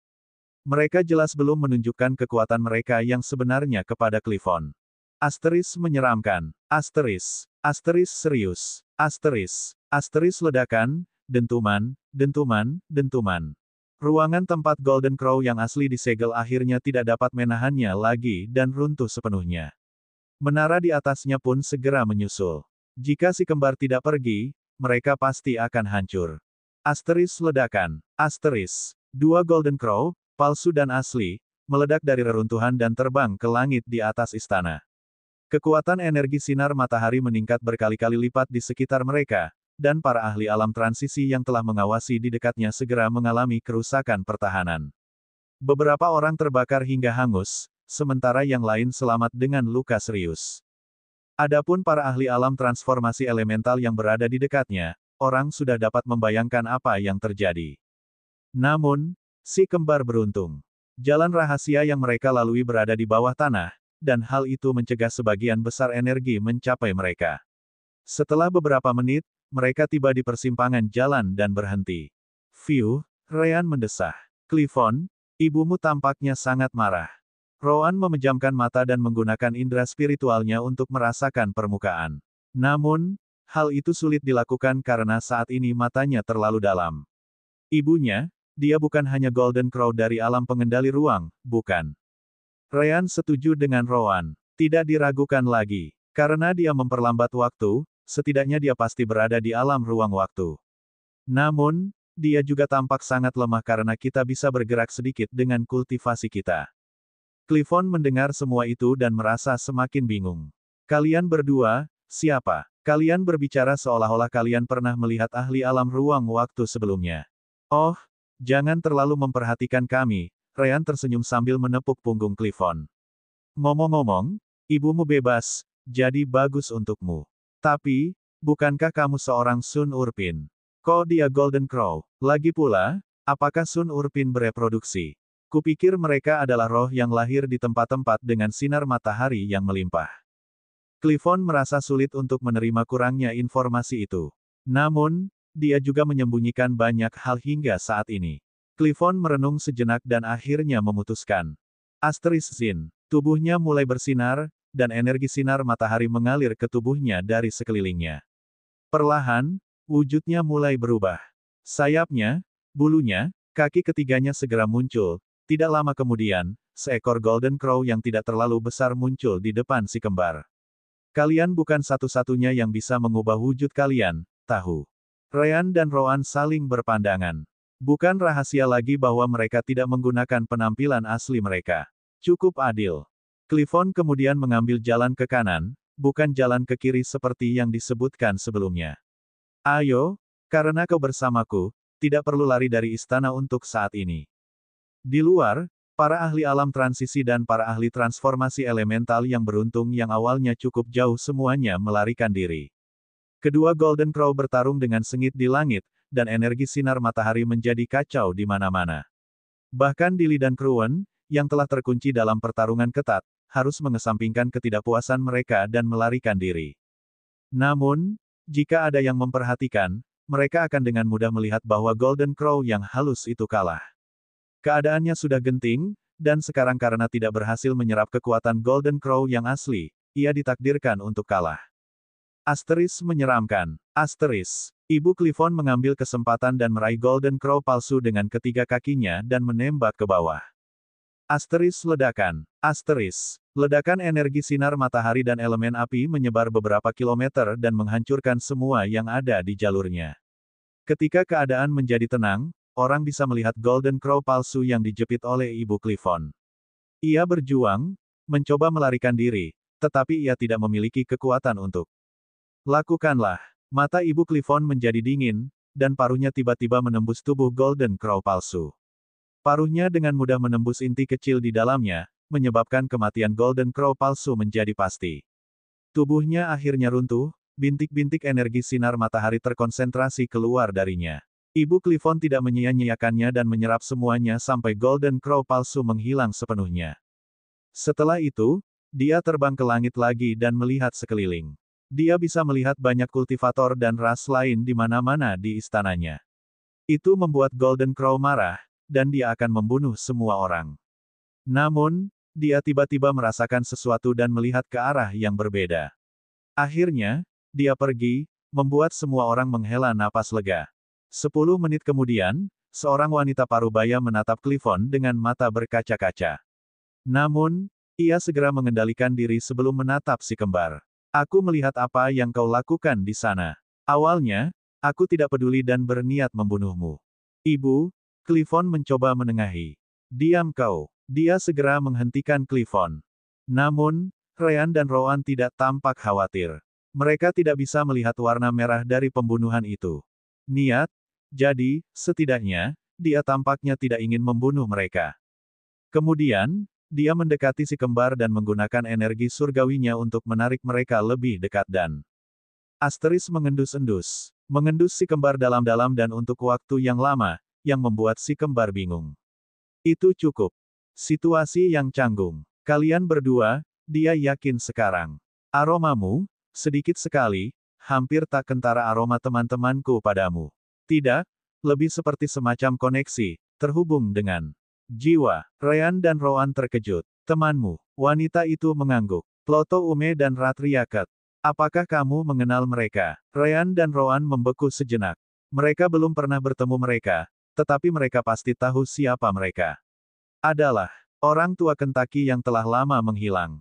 Mereka jelas belum menunjukkan kekuatan mereka yang sebenarnya kepada Clifton. Asteris menyeramkan. Asteris. Asteris serius. Asteris. Asteris ledakan, dentuman, dentuman, dentuman. Ruangan tempat Golden Crow yang asli disegel akhirnya tidak dapat menahannya lagi dan runtuh sepenuhnya. Menara di atasnya pun segera menyusul. Jika si kembar tidak pergi, mereka pasti akan hancur. Asteris ledakan. Asteris. Dua Golden Crow, palsu dan asli, meledak dari reruntuhan dan terbang ke langit di atas istana. Kekuatan energi sinar matahari meningkat berkali-kali lipat di sekitar mereka, dan para ahli alam transisi yang telah mengawasi di dekatnya segera mengalami kerusakan pertahanan. Beberapa orang terbakar hingga hangus, sementara yang lain selamat dengan luka serius. Adapun para ahli alam transformasi elemental yang berada di dekatnya, orang sudah dapat membayangkan apa yang terjadi. Namun, si kembar beruntung. Jalan rahasia yang mereka lalui berada di bawah tanah, dan hal itu mencegah sebagian besar energi mencapai mereka. Setelah beberapa menit, mereka tiba di persimpangan jalan dan berhenti. Fiu, Ryan mendesah. Clifton, ibumu tampaknya sangat marah. Rowan memejamkan mata dan menggunakan indera spiritualnya untuk merasakan permukaan. Namun, hal itu sulit dilakukan karena saat ini matanya terlalu dalam. Ibunya, dia bukan hanya Golden Crow dari alam pengendali ruang, bukan? Ryan setuju dengan Rowan. Tidak diragukan lagi. Karena dia memperlambat waktu, setidaknya dia pasti berada di alam ruang waktu. Namun, dia juga tampak sangat lemah karena kita bisa bergerak sedikit dengan kultivasi kita. Clifton mendengar semua itu dan merasa semakin bingung. Kalian berdua, siapa? Kalian berbicara seolah-olah kalian pernah melihat ahli alam ruang waktu sebelumnya. Oh, jangan terlalu memperhatikan kami, Ryan tersenyum sambil menepuk punggung Clifton. Ngomong-ngomong, ibumu bebas, jadi bagus untukmu. Tapi, bukankah kamu seorang Sun Urpin? Kok dia Golden Crow? Lagi pula, apakah Sun Urpin bereproduksi? Kupikir mereka adalah roh yang lahir di tempat-tempat dengan sinar matahari yang melimpah. Clifton merasa sulit untuk menerima kurangnya informasi itu. Namun, dia juga menyembunyikan banyak hal hingga saat ini. Clifton merenung sejenak dan akhirnya memutuskan. Zin. Tubuhnya mulai bersinar, dan energi sinar matahari mengalir ke tubuhnya dari sekelilingnya. Perlahan, wujudnya mulai berubah. Sayapnya, bulunya, kaki ketiganya segera muncul. Tidak lama kemudian, seekor Golden Crow yang tidak terlalu besar muncul di depan si kembar. Kalian bukan satu-satunya yang bisa mengubah wujud kalian, tahu. Ryan dan Rowan saling berpandangan. Bukan rahasia lagi bahwa mereka tidak menggunakan penampilan asli mereka. Cukup adil. Clifton kemudian mengambil jalan ke kanan, bukan jalan ke kiri seperti yang disebutkan sebelumnya. Ayo, karena kau bersamaku, tidak perlu lari dari istana untuk saat ini. Di luar, para ahli alam transisi dan para ahli transformasi elemental yang beruntung yang awalnya cukup jauh semuanya melarikan diri. Kedua Golden Crow bertarung dengan sengit di langit, dan energi sinar matahari menjadi kacau di mana-mana. Bahkan Dilly dan Cruwen, yang telah terkunci dalam pertarungan ketat, harus mengesampingkan ketidakpuasan mereka dan melarikan diri. Namun, jika ada yang memperhatikan, mereka akan dengan mudah melihat bahwa Golden Crow yang halus itu kalah. Keadaannya sudah genting, dan sekarang karena tidak berhasil menyerap kekuatan Golden Crow yang asli, ia ditakdirkan untuk kalah. Menyeramkan. Ibu Clifton mengambil kesempatan dan meraih Golden Crow palsu dengan ketiga kakinya dan menembak ke bawah. Ledakan. Ledakan energi sinar matahari dan elemen api menyebar beberapa kilometer dan menghancurkan semua yang ada di jalurnya. Ketika keadaan menjadi tenang, orang bisa melihat Golden Crow palsu yang dijepit oleh Ibu Clifton. Ia berjuang, mencoba melarikan diri, tetapi ia tidak memiliki kekuatan untuk lakukanlah. Mata Ibu Clifton menjadi dingin, dan paruhnya tiba-tiba menembus tubuh Golden Crow palsu. Paruhnya dengan mudah menembus inti kecil di dalamnya, menyebabkan kematian Golden Crow palsu menjadi pasti. Tubuhnya akhirnya runtuh, bintik-bintik energi sinar matahari terkonsentrasi keluar darinya. Ibu Clifton tidak menyia-nyiakannya dan menyerap semuanya sampai Golden Crow palsu menghilang sepenuhnya. Setelah itu, dia terbang ke langit lagi dan melihat sekeliling. Dia bisa melihat banyak kultivator dan ras lain di mana-mana di istananya. Itu membuat Golden Crow marah, dan dia akan membunuh semua orang. Namun, dia tiba-tiba merasakan sesuatu dan melihat ke arah yang berbeda. Akhirnya, dia pergi, membuat semua orang menghela napas lega. 10 menit kemudian, seorang wanita parubaya menatap Clifton dengan mata berkaca-kaca. Namun, ia segera mengendalikan diri sebelum menatap si kembar. Aku melihat apa yang kau lakukan di sana. Awalnya, aku tidak peduli dan berniat membunuhmu. Ibu, Clifton mencoba menengahi. Diam kau. Dia segera menghentikan Clifton. Namun, Ryan dan Rowan tidak tampak khawatir. Mereka tidak bisa melihat warna merah dari pembunuhan itu. Niat, jadi, setidaknya, dia tampaknya tidak ingin membunuh mereka. Kemudian, Dia mendekati si kembar dan menggunakan energi surgawinya untuk menarik mereka lebih dekat dan Asteris mengendus-endus. Mengendus si kembar dalam-dalam dan untuk waktu yang lama, yang membuat si kembar bingung. Itu cukup. Situasi yang canggung. Kalian berdua, dia yakin sekarang. Aromamu, sedikit sekali, hampir tak kentara aroma teman-temanku padamu. Tidak, lebih seperti semacam koneksi, terhubung dengan jiwa. Ryan dan Roan terkejut. Temanmu, wanita itu mengangguk. Ploto Ume dan Ratriaket. Apakah kamu mengenal mereka? Ryan dan Roan membeku sejenak. Mereka belum pernah bertemu mereka, tetapi mereka pasti tahu siapa mereka. Adalah orang tua Kentucky yang telah lama menghilang.